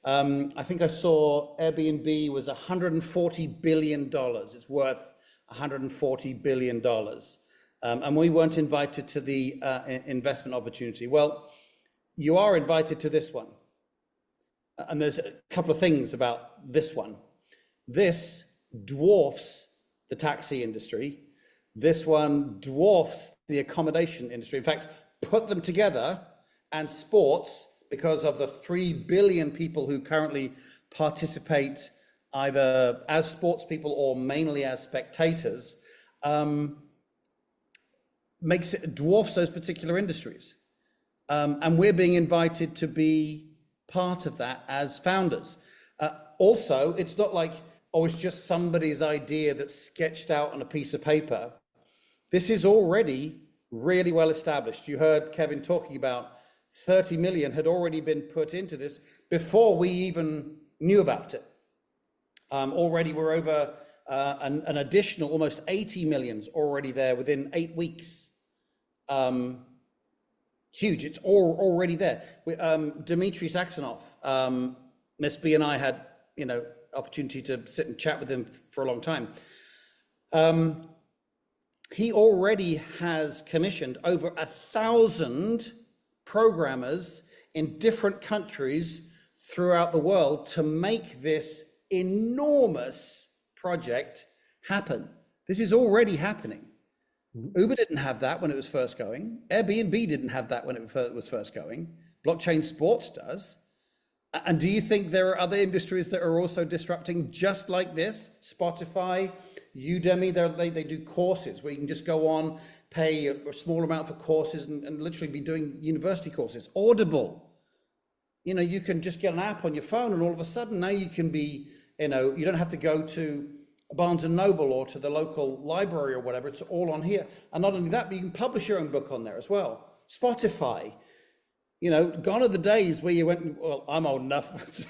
I think I saw Airbnb was $140 billion. It's worth $140 billion. And we weren't invited to the investment opportunity. Well, you are invited to this one. And there's a couple of things about this one. This dwarfs the taxi industry. This one dwarfs the accommodation industry. In fact, put them together, and sports, because of the 3 billion people who currently participate either as sports people or mainly as spectators, dwarfs those particular industries. And we're being invited to be part of that as founders. Also, it's not like, oh, it's just somebody's idea that's sketched out on a piece of paper. This is already really well established. You heard Kevin talking about 30 million had already been put into this before we even knew about it. Already we're over an additional almost 80 millions already there within 8 weeks. Huge, it's already there. Dmitry Saxonov, Miss B and I had, opportunity to sit and chat with him for a long time. He already has commissioned over 1,000 programmers in different countries throughout the world to make this enormous project happen. This is already happening. Uber didn't have that when it was first going. Airbnb didn't have that when it was first going. Blockchain sports does. And do you think there are other industries that are also disrupting just like this? Spotify, Udemy, they do courses where you can just go on, pay a small amount for courses and literally be doing university courses. Audible, you can just get an app on your phone and all of a sudden now you can be, you don't have to go to Barnes and Noble or to the local library or whatever. It's all on here. And not only that, but you can publish your own book on there as well. Spotify, gone are the days where you went, well, I'm old enough,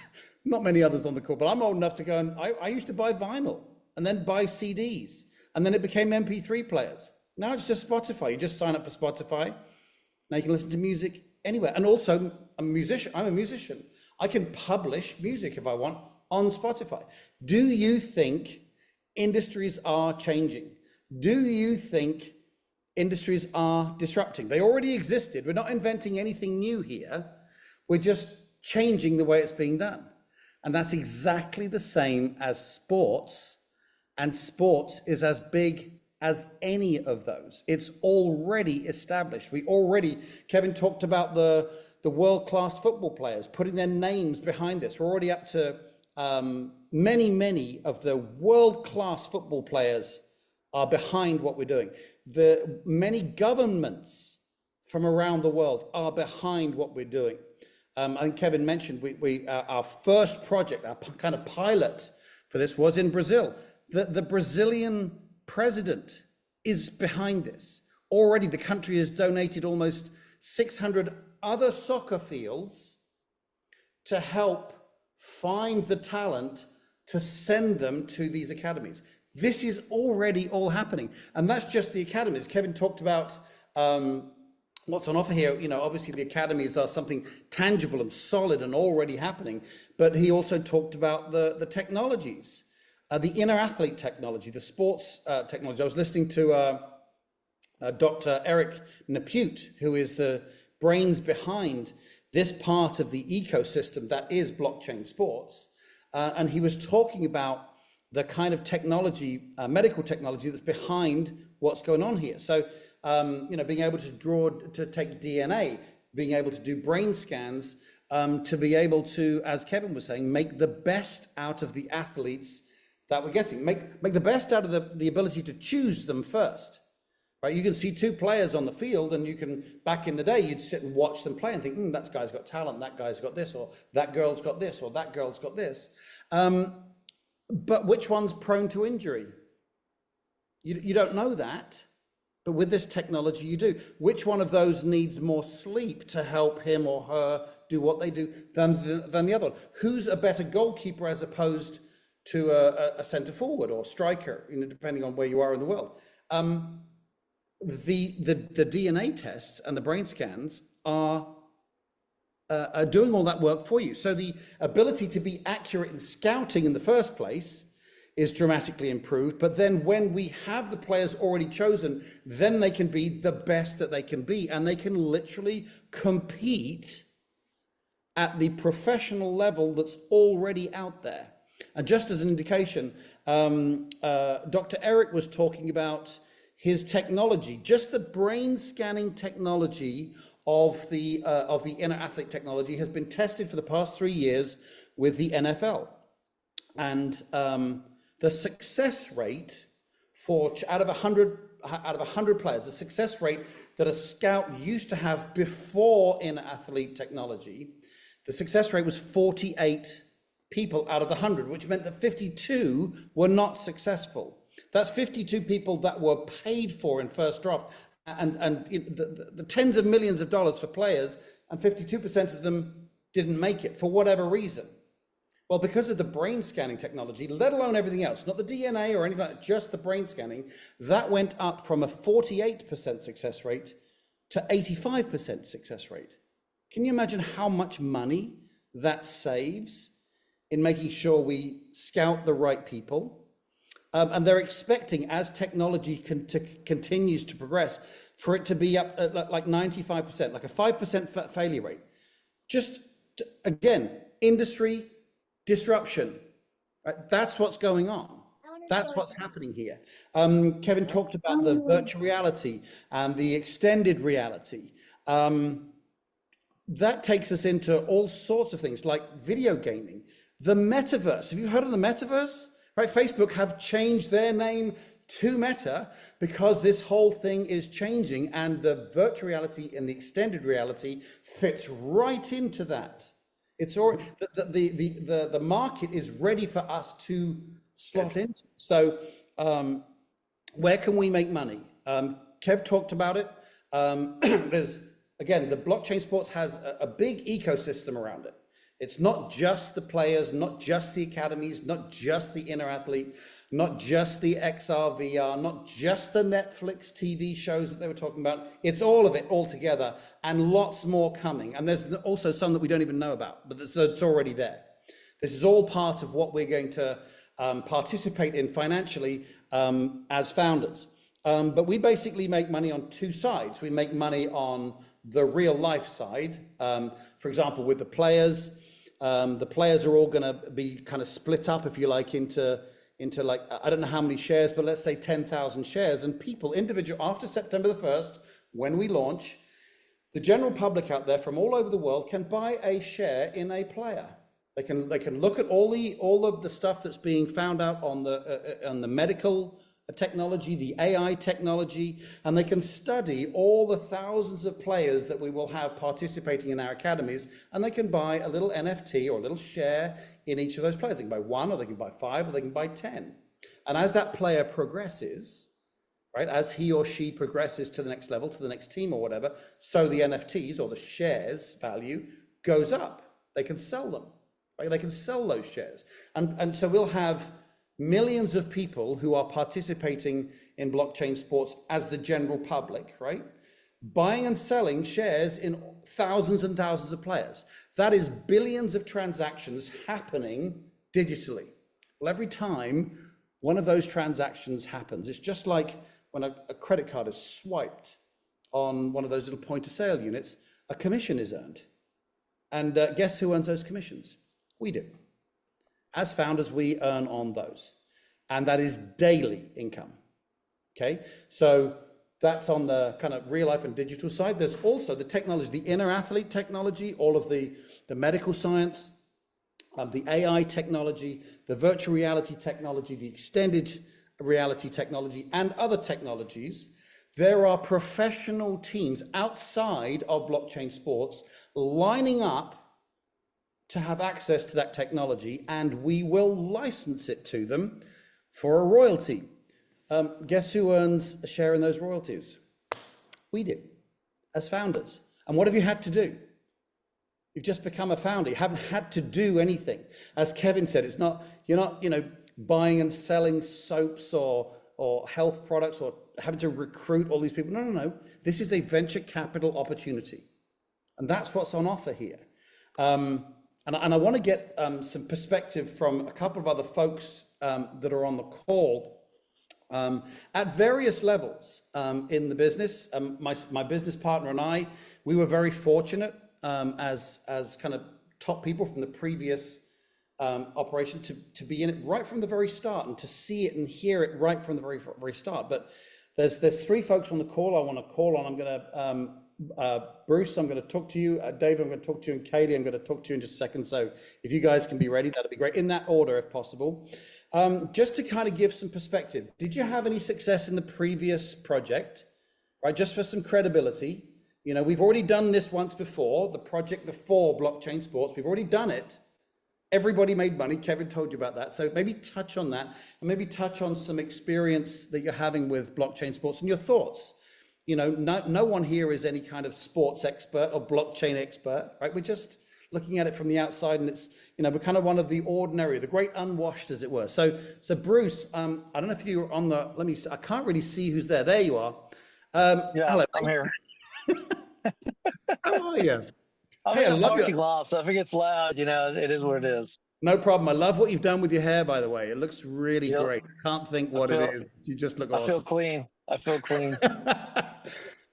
not many others on the call, but I'm old enough to go and I used to buy vinyl and then buy CDs and then it became MP3 players. Now it's just Spotify. You just sign up for Spotify. Now you can listen to music anywhere. And also I'm a musician. I can publish music if I want on Spotify. Do you think industries are changing? Do you think industries are disrupting? They already existed. We're not inventing anything new here. We're just changing the way it's being done. And that's exactly the same as sports. And sports is as big as any of those. It's already established. Kevin talked about the world-class football players, putting their names behind this. We're already up to many of the world-class football players are behind what we're doing. The many governments from around the world are behind what we're doing. I think Kevin mentioned our first project, our kind of pilot for this was in Brazil. The Brazilian president is behind this. Already the country has donated almost 600 other soccer fields to help find the talent to send them to these academies. This is already all happening. And that's just the academies. Kevin talked about what's on offer here. Obviously the academies are something tangible and solid and already happening, but he also talked about the technologies, the inner athlete technology, the sports technology. I was listening to Dr. Eric Napute, who is the brains behind this part of the ecosystem that is blockchain sports. And he was talking about the kind of technology, medical technology that's behind what's going on here. So, being able to take DNA, being able to do brain scans, to be able to, as Kevin was saying, make the best out of the athletes that we're getting, make the best out of the ability to choose them first. Right, you can see two players on the field and you can, back in the day, you'd sit and watch them play and think, that guy's got talent, that guy's got this, or that girl's got this, or that girl's got this. But which one's prone to injury? You don't know that, but with this technology you do. Which one of those needs more sleep to help him or her do what they do than the other one? Who's a better goalkeeper as opposed to a centre forward or striker, depending on where you are in the world? The DNA tests and the brain scans are doing all that work for you. So the ability to be accurate in scouting in the first place is dramatically improved. But then when we have the players already chosen, then they can be the best that they can be, and they can literally compete at the professional level that's already out there. And just as an indication, Dr. Eric was talking about his technology, just the brain scanning technology of the inner athlete technology has been tested for the past 3 years with the NFL. And the success rate for out of 100 players, the success rate that a scout used to have before inner athlete technology, the success rate was 48 people out of the 100, which meant that 52 were not successful. That's 52 people that were paid for in first draft, and the tens of millions of dollars for players, and 52% of them didn't make it for whatever reason. Well, because of the brain scanning technology, let alone everything else, not the DNA or anything like that, just the brain scanning, that went up from a 48% success rate to 85% success rate. Can you imagine how much money that saves in making sure we scout the right people? And they're expecting, as technology continues to progress, for it to be up at like 95%, like a 5% failure rate. Just, again, industry disruption, right? That's what's going on. That's what's happening here. Kevin talked about the virtual reality and the extended reality. That takes us into all sorts of things like video gaming, the metaverse. Have you heard of the metaverse? Right, Facebook have changed their name to Meta because this whole thing is changing, and the virtual reality and the extended reality fits right into that. It's already the market is ready for us to slot into. So where can we make money? Kev talked about it. There's, again, the blockchain sports has a big ecosystem around it. It's not just the players, not just the academies, not just the inner athlete, not just the XR, VR, not just the Netflix TV shows that they were talking about. It's all of it all together, and lots more coming. And there's also some that we don't even know about, but it's already there. This is all part of what we're going to participate in financially as founders. But we basically make money on two sides. We make money on the real life side. For example, with the players are all going to be kind of split up, if you like, into like, I don't know how many shares, but let's say 10,000 shares. And people, individual, after September the 1st, when we launch, the general public out there from all over the world can buy a share in a player. They can look at all of the stuff that's being found out on the medical technology, the AI technology, and they can study all the thousands of players that we will have participating in our academies, and they can buy a little NFT or a little share in each of those players. They can buy 1, or they can buy 5, or they can buy 10. And as that player progresses, right, as he or she progresses to the next level, to the next team or whatever, so the NFTs or the shares value goes up. They can sell them, right? They can sell those shares. And so we'll have millions of people who are participating in blockchain sports as the general public, right? Buying and selling shares in thousands and thousands of players. That is billions of transactions happening digitally. Well, every time one of those transactions happens, it's just like when a credit card is swiped on one of those little point of sale units, a commission is earned. And guess who earns those commissions? We do. As founders, we earn on those, and that is daily income. Okay, so that's on the kind of real life and digital side. There's also the technology, the inner athlete technology, all of the medical science, the AI technology, the virtual reality technology, the extended reality technology, and other technologies. There are professional teams outside of blockchain sports lining up to have access to that technology, and we will license it to them for a royalty. Guess who earns a share in those royalties? We do, as founders. And what have you had to do? You've just become a founder. You haven't had to do anything. As Kevin said, you're not buying and selling soaps or health products or having to recruit all these people. No. This is a venture capital opportunity, and that's what's on offer here. And I want to get some perspective from a couple of other folks that are on the call at various levels in the business. My business partner and I, we were very fortunate as kind of top people from the previous operation to be in it right from the very start and to see it and hear it right from the very start. But There's three folks on the call I want to call on. I'm going to, Bruce, I'm going to talk to you. David, I'm going to talk to you. And Kaylee, I'm going to talk to you in just a second. So if you guys can be ready, that'd be great. In that order, if possible. Just to kind of give some perspective, did you have any success in the previous project, right? Just for some credibility. You know, we've already done this once before, the project before blockchain sports. We've already done it. Everybody made money. Kevin told you about that. So maybe touch on that and maybe touch on some experience that you're having with blockchain sports and your thoughts. You know, no one here is any kind of sports expert or blockchain expert, right? We're just looking at it from the outside, and it's, you know, we're kind of one of the ordinary, the great unwashed, as it were. So Bruce, I don't know if you're on the, let me, I can't really see who's there. There you are. Yeah, hello. I'm here. How are you? I'm Hey, I in a love parking your, lot, so if it gets loud, you know, it is what it is. no problem. I love what you've done with your hair, by the way. It looks really Yep. great. Can't think what it is. You just look I feel awesome. clean. I feel clean.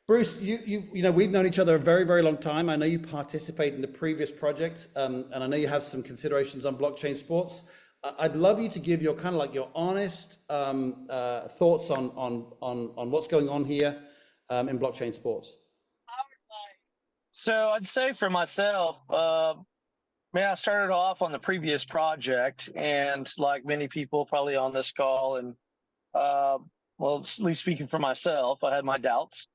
Bruce, you know, we've known each other a very, very long time. I know you participate in the previous project, and I know you have some considerations on blockchain sports. I'd love you to give your kind of like your honest thoughts on what's going on here in blockchain sports. So I'd say for myself, I started off on the previous project, and like many people probably on this call, and well, at least speaking for myself, I had my doubts,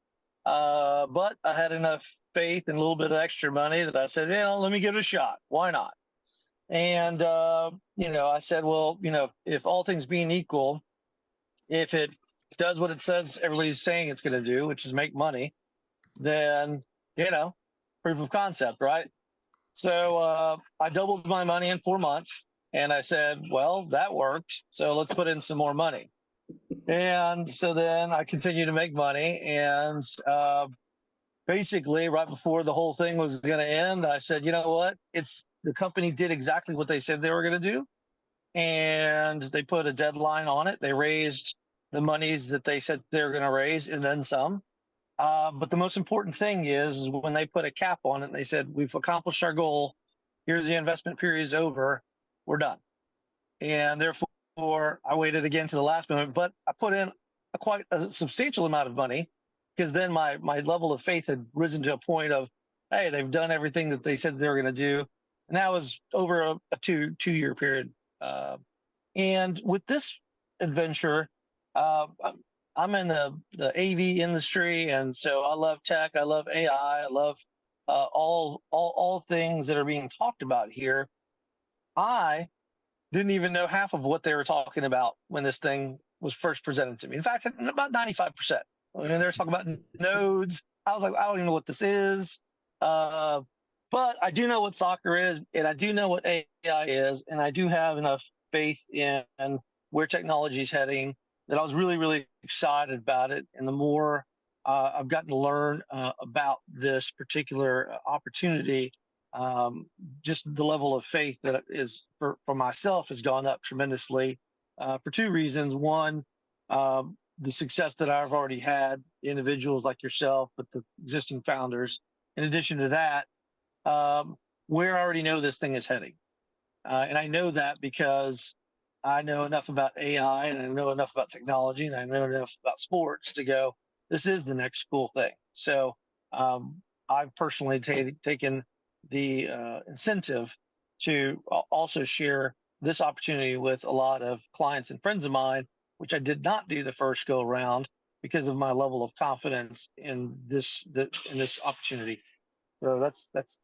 but I had enough faith and a little bit of extra money that I said, you know, let me give it a shot. Why not? And you know, I said, well, you know, if all things being equal, if it does what it says everybody's saying it's going to do, which is make money, then, you know, proof of concept, right? So I doubled my money in 4 months, and I said, well, that worked, so let's put in some more money. And so then I continued to make money, and basically right before the whole thing was going to end, I said, you know what, the company did exactly what they said they were going to do, and they put a deadline on it. They raised the monies that they said they were going to raise, and then some. But the most important thing is when they put a cap on it, and they said, we've accomplished our goal. Here's the investment period is over. We're done. And therefore, I waited again to the last moment, but I put in quite a substantial amount of money, because then my level of faith had risen to a point of, hey, they've done everything that they said they were going to do. And that was over a two-year period. And with this adventure, I'm in the AV industry, and so I love tech, I love AI, I love all things that are being talked about here. I didn't even know half of what they were talking about when this thing was first presented to me. In fact, about 95%. When they were talking about nodes, I was like, I don't even know what this is. But I do know what soccer is, and I do know what AI is, and I do have enough faith in where technology is heading that I was really, really excited about it. And the more I've gotten to learn about this particular opportunity, just the level of faith that is for myself has gone up tremendously for two reasons. One, the success that I've already had, individuals like yourself, but the existing founders. In addition to that, where I already know this thing is heading. And I know that because I know enough about AI, and I know enough about technology, and I know enough about sports to go, this is the next cool thing. So I've personally taken the incentive to also share this opportunity with a lot of clients and friends of mine, which I did not do the first go around because of my level of confidence in this opportunity. So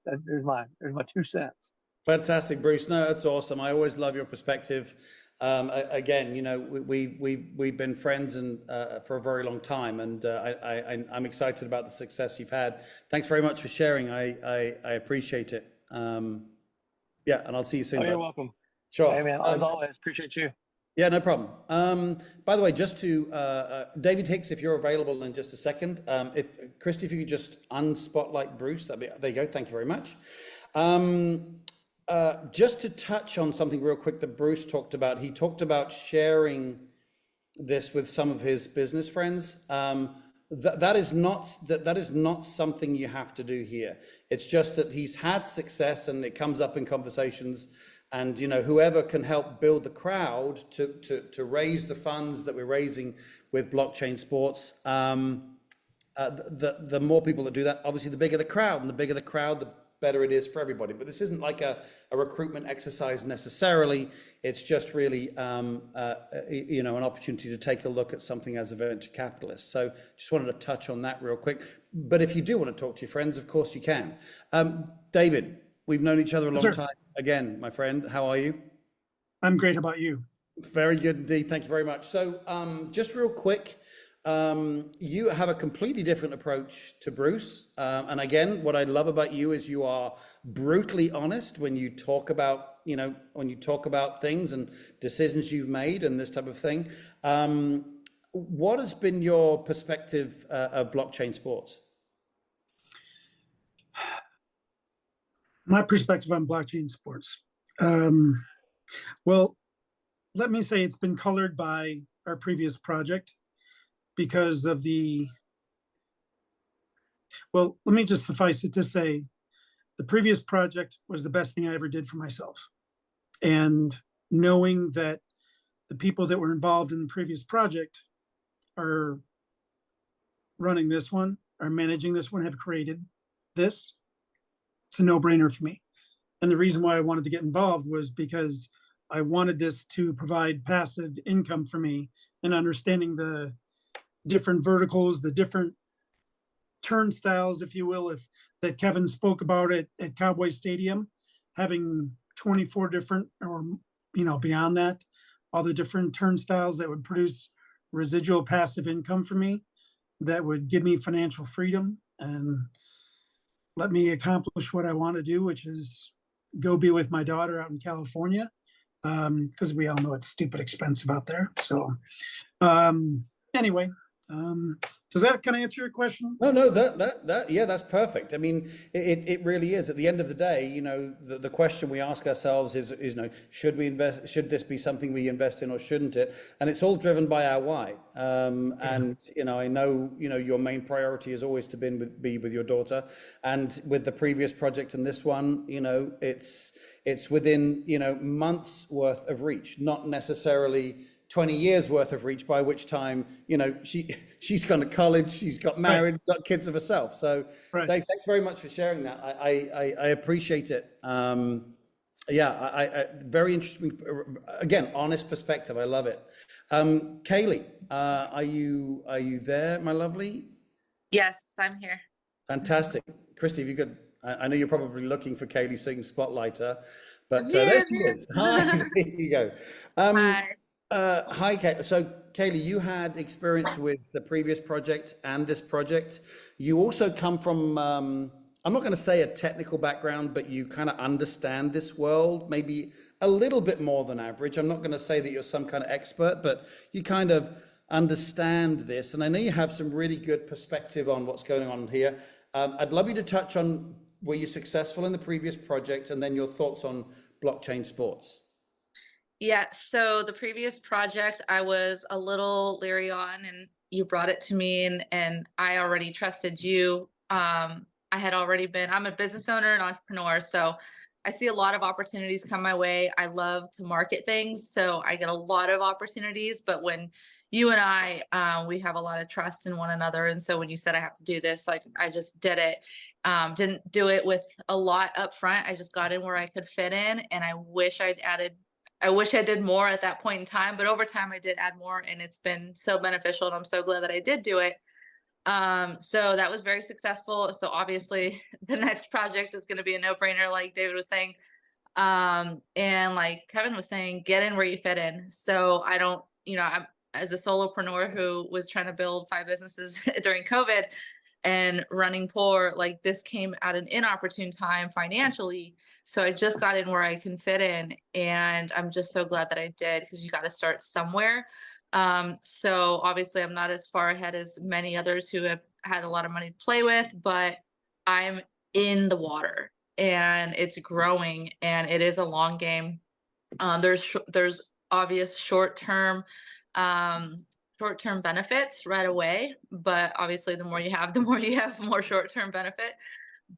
there's my 2 cents. Fantastic, Bruce. No, that's awesome. I always love your perspective. Again, you know, we've been friends and for a very long time, and I'm excited about the success you've had. Thanks very much for sharing. I appreciate it. Yeah, and I'll see you soon. Oh, you're welcome. Sure. Hey, man, as always, appreciate you. Yeah, no problem. By the way, just to David Hicks, if you're available in just a second, if Christy, if you could just unspotlight Bruce, there you go. Thank you very much. Just to touch on something real quick that Bruce talked about. He talked about sharing this with some of his business friends. That is not something you have to do here. It's just that he's had success, and it comes up in conversations And, you know, whoever can help build the crowd to raise the funds that we're raising with blockchain sports, the more people that do that, obviously the bigger the crowd, and the bigger the crowd, the better it is for everybody. But this isn't like a recruitment exercise necessarily. It's just really, you know, an opportunity to take a look at something as a venture capitalist. So just wanted to touch on that real quick. But if you do want to talk to your friends, of course you can. David, we've known each other a long time. Again, my friend, how are you? I'm great. How about you? Very good indeed. Thank you very much. So just real quick, you have a completely different approach to Bruce. And again, what I love about you is you are brutally honest when you talk about, you know, when you talk about things and decisions you've made and this type of thing. What has been your perspective of blockchain sports? My perspective on blockchain sports. Well, let me say it's been colored by our previous project because of well, let me just suffice it to say the previous project was the best thing I ever did for myself. And knowing that the people that were involved in the previous project are running this one, are managing this one, have created this, it's a no-brainer for me. And the reason why I wanted to get involved was because I wanted this to provide passive income for me and understanding the different verticals, the different turnstiles, if you will, that Kevin spoke about at Cowboy Stadium, having 24 different, or, you know, beyond that, all the different turnstiles that would produce residual passive income for me, that would give me financial freedom and let me accomplish what I want to do, which is go be with my daughter out in California, because we all know it's stupid expensive out there. So anyway, does that kind of answer your question? No, yeah, that's perfect. I mean, it really is. At the end of the day, you know, the question we ask ourselves is, you know, should we invest? Should this be something we invest in, or shouldn't it? And it's all driven by our why. And you know, I know, you know, your main priority has always to be with your daughter, and with the previous project and this one, you know, it's within, you know, months worth of reach, not necessarily 20 years worth of reach, by which time, you know, she's gone to college, she's got married, got kids of herself. So Dave, thanks very much for sharing that. I appreciate it. Yeah, I very interesting, again, honest perspective. I love it. Kaylee, are you there, my lovely? Yes, I'm here. Fantastic. Christy, if you could, I know you're probably looking for Kaylee so you can spotlight her, but there she is. Hi, there you go. Hi. Hi, Kaylee. So, Kaylee, you had experience with the previous project and this project. You also come from, I'm not going to say a technical background, but you kind of understand this world, maybe a little bit more than average. I'm not going to say that you're some kind of expert, but you kind of understand this. And I know you have some really good perspective on what's going on here. I'd love you to touch on, were you successful in the previous project, and then your thoughts on blockchain sports. Yeah, so the previous project I was a little leery on, and you brought it to me, and I already trusted you. I had already been, I'm a business owner and entrepreneur, so I see a lot of opportunities come my way. I love to market things, so I get a lot of opportunities, but when you and I, we have a lot of trust in one another, and so when you said I have to do this, like, I just did it. Didn't do it with a lot up front. I just got in where I could fit in, and I wish I did more at that point in time, but over time I did add more, and it's been so beneficial, and I'm so glad that I did do it. So that was very successful. So obviously the next project is going to be a no-brainer, like David was saying. And like Kevin was saying, get in where you fit in. So I don't, you know, I'm, as a solopreneur who was trying to build 5 businesses during COVID and running poor, like, this came at an inopportune time financially. So I just got in where I can fit in, and I'm just so glad that I did, because you got to start somewhere. So obviously I'm not as far ahead as many others who have had a lot of money to play with, but I'm in the water and it's growing, and it is a long game. There's obvious short-term benefits right away, but obviously the more you have, more short-term benefit.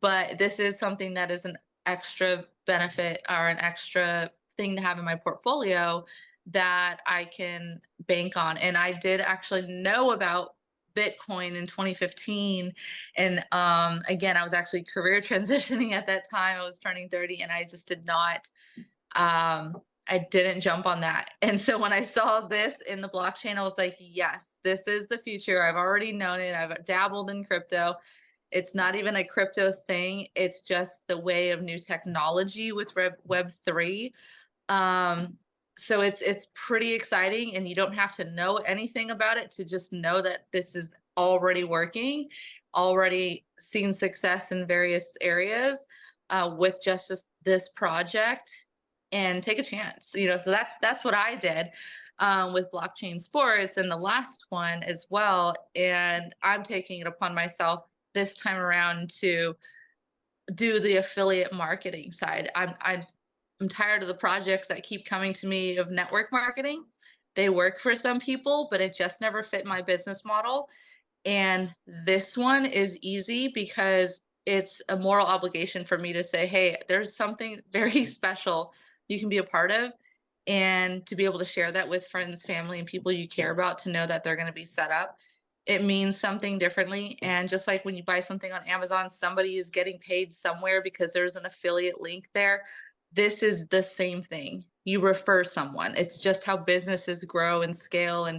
But this is something that is an extra benefit, or an extra thing to have in my portfolio that I can bank on. And I did actually know about Bitcoin in 2015. And again, I was actually career transitioning at that time. I was turning 30 and I just did not, I didn't jump on that. And so when I saw this in the blockchain, I was like, yes, this is the future. I've already known it. I've dabbled in crypto. It's not even a crypto thing. It's just the way of new technology with Web3. So it's pretty exciting, and you don't have to know anything about it to just know that this is already working, already seen success in various areas with just this project, and take a chance. You know, so that's what I did with blockchain sports and the last one as well. And I'm taking it upon myself this time around to do the affiliate marketing side. I'm tired of the projects that keep coming to me of network marketing. They work for some people, but it just never fit my business model. And this one is easy because it's a moral obligation for me to say, hey, there's something very special you can be a part of, and to be able to share that with friends, family, and people you care about, to know that they're going to be set up. It means something differently. And just like when you buy something on Amazon, somebody is getting paid somewhere because there's an affiliate link there. This is the same thing. You refer someone. It's just how businesses grow and scale,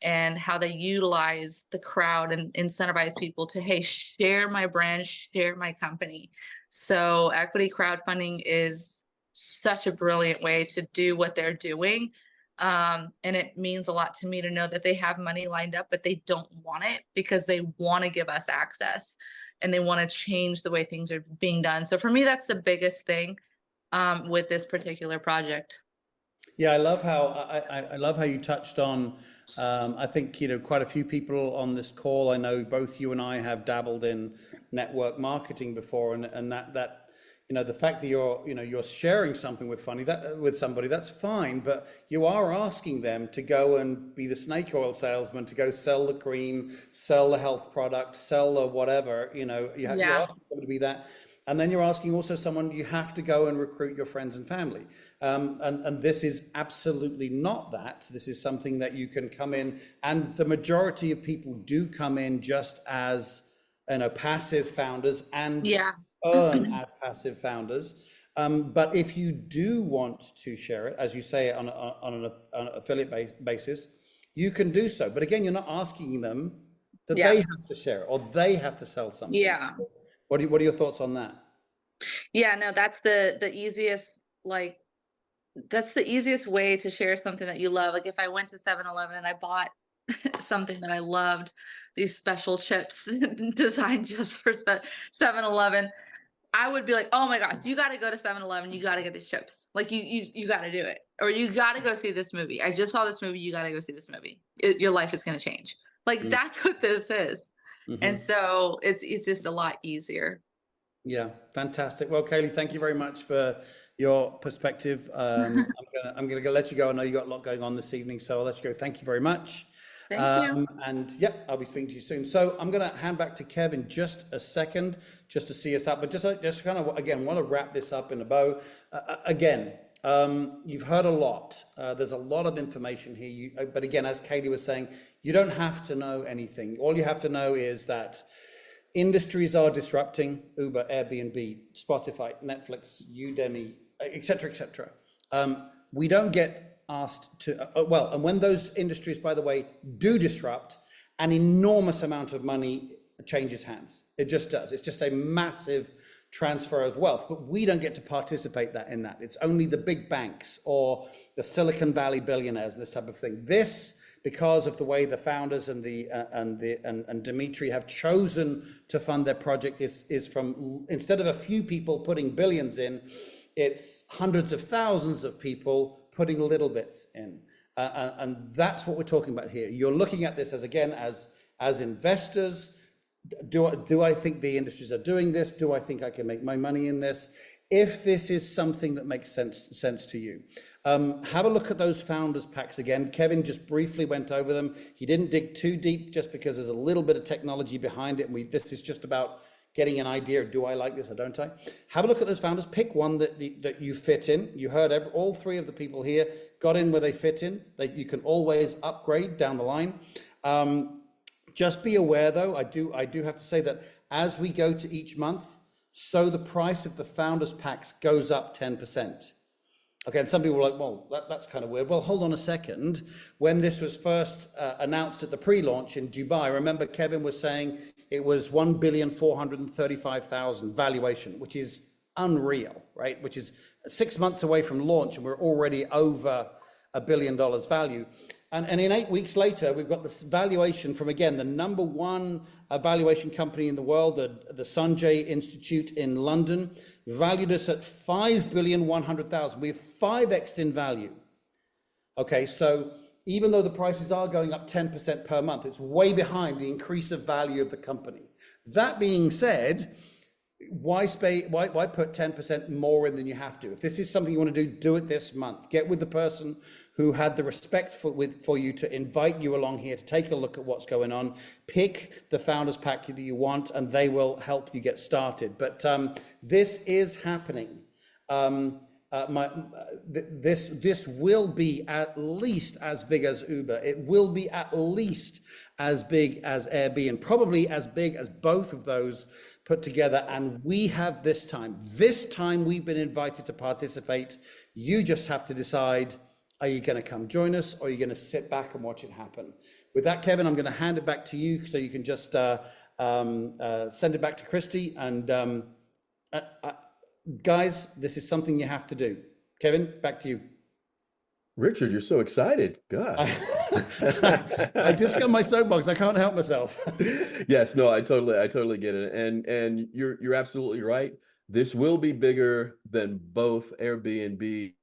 and how they utilize the crowd and incentivize people to, hey, share my brand, share my company. So equity crowdfunding is such a brilliant way to do what they're doing. And it means a lot to me to know that they have money lined up, but they don't want it because they want to give us access and they want to change the way things are being done. So for me, that's the biggest thing with this particular project. Yeah, I love how I love how you touched on. I think, you know, quite a few people on this call. I know both you and I have dabbled in network marketing before, and that you know, the fact that you're sharing something with somebody, that's fine, but you are asking them to go and be the snake oil salesman, to go sell the cream, sell the health product, sell the whatever. You know, you're asking somebody to be that. And then you're asking also someone, you have to go and recruit your friends and family. And this is absolutely not that. This is something that you can come in, and the majority of people do come in just as, you know, passive founders and earn as passive founders. But if you do want to share it, as you say, on an affiliate basis, you can do so. But again, you're not asking them that they have to share it or they have to sell something. Yeah. What are your thoughts on that? Yeah, no, that's the easiest, like, that's the easiest way to share something that you love. Like if I went to 7-Eleven and I bought something that I loved, these special chips designed just for 7-Eleven, I would be like, oh my gosh, you got to go to 7-Eleven. You got to get these chips. Like you got to do it. Or you got to go see this movie. I just saw this movie. You got to go see this movie. Your life is going to change. Like that's what this is. And so it's just a lot easier. Yeah, fantastic. Well, Kaylee, thank you very much for your perspective. I'm gonna let you go. I know you got a lot going on this evening, so I'll let you go. Thank you very much. Thank you. And yeah, I'll be speaking to you soon. So I'm going to hand back to Kev in just a second, just to see us up. But just kind of, again, want to wrap this up in a bow. Again, you've heard a lot. There's a lot of information here. But again, as Kaylee was saying, you don't have to know anything. All you have to know is that industries are disrupting: Uber, Airbnb, Spotify, Netflix, Udemy, etc., etc. We don't get asked to, well, and when those industries, by the way, do disrupt, an enormous amount of money changes hands. It just does. It's just a massive transfer of wealth, but we don't get to participate in that. It's only the big banks or the Silicon Valley billionaires, this type of thing. This, because of the way the founders and Dimitri have chosen to fund their project, is from, instead of a few people putting billions in, it's hundreds of thousands of people putting little bits in. And that's what we're talking about here. You're looking at this as, again, as investors. Do I think the industries are doing this? Do I think I can make my money in this? If this is something that makes sense to you, have a look at those founders packs again. Kevin just briefly went over them. He didn't dig too deep just because there's a little bit of technology behind it. And this is just about getting an idea of, do I like this or don't I? Have a look at those founders, pick one that you fit in. You heard all three of the people here got in where they fit in. You can always upgrade down the line. Just be aware though, I do have to say that as we go to each month, so the price of the founders packs goes up 10%. Okay, and some people are like, well, that's kind of weird. Well, hold on a second. When this was first announced at the pre-launch in Dubai, remember Kevin was saying it was 1,435,000 valuation, which is unreal, right? Which is 6 months away from launch, and we're already over $1 billion value. And in 8 weeks later, we've got this valuation from, again, the number one valuation company in the world, the Sanjay Institute in London, valued us at $5,100,000. We have 5x'd in value. Okay, so even though the prices are going up 10% per month, it's way behind the increase of value of the company. That being said, why put 10% more in than you have to? If this is something you want to do, do it this month. Get with the person who had the respect for you to invite you along here to take a look at what's going on. Pick the founders pack that you want, and they will help you get started. But this is happening. This will be at least as big as Uber. It will be at least as big as Airbnb, and probably as big as both of those put together. And we have this time we've been invited to participate. You just have to decide, are you going to come join us, or are you going to sit back and watch it happen? With that, Kevin, I'm going to hand it back to you so you can just send it back to Christy. And guys, this is something you have to do. Kevin, back to you. Richard, you're so excited. God. I just got my soapbox. I can't help myself. Yes, no, I totally get it. And you're absolutely right. This will be bigger than both Airbnb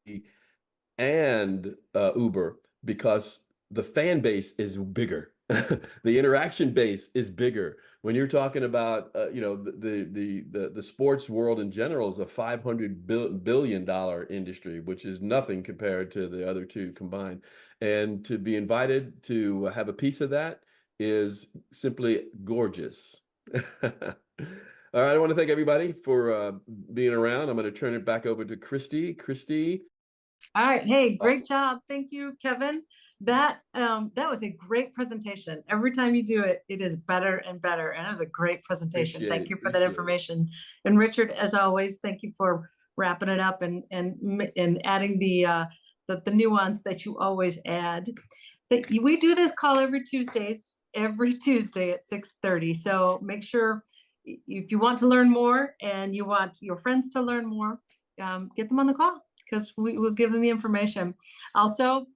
and Uber, because the fan base is bigger. The interaction base is bigger. When you're talking about the sports world in general is a $500 billion industry, which is nothing compared to the other two combined. And to be invited to have a piece of that is simply gorgeous. All right, I want to thank everybody for being around. I'm going to turn it back over to Christy. Christy. All right. Hey, great job. Thank you, Kevin. That was a great presentation. Every time you do it, it is better and better. And it was a great presentation. Thank you for that information. And Richard, as always, thank you for wrapping it up and adding the nuance that you always add. We do this call every Tuesday at 6:30. So make sure, if you want to learn more and you want your friends to learn more, get them on the call, because we will give them the information. Also,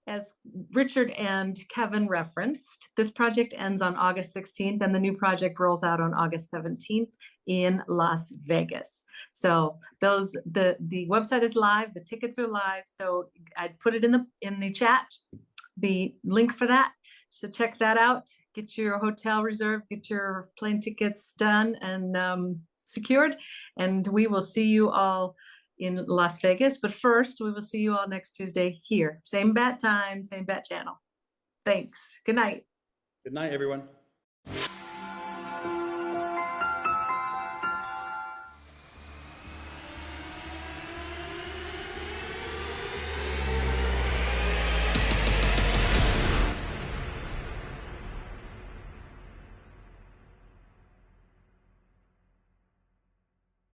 as Richard and Kevin referenced, this project ends on August 16th, and the new project rolls out on August 17th in Las Vegas. So the website is live, the tickets are live. So I'd put it in the chat, the link for that. So check that out. Get your hotel reserved, get your plane tickets done and secured, and we will see you all in Las Vegas. But first, we will see you all next Tuesday here. Same bat time, same bat channel. Thanks. Good night. Good night, everyone.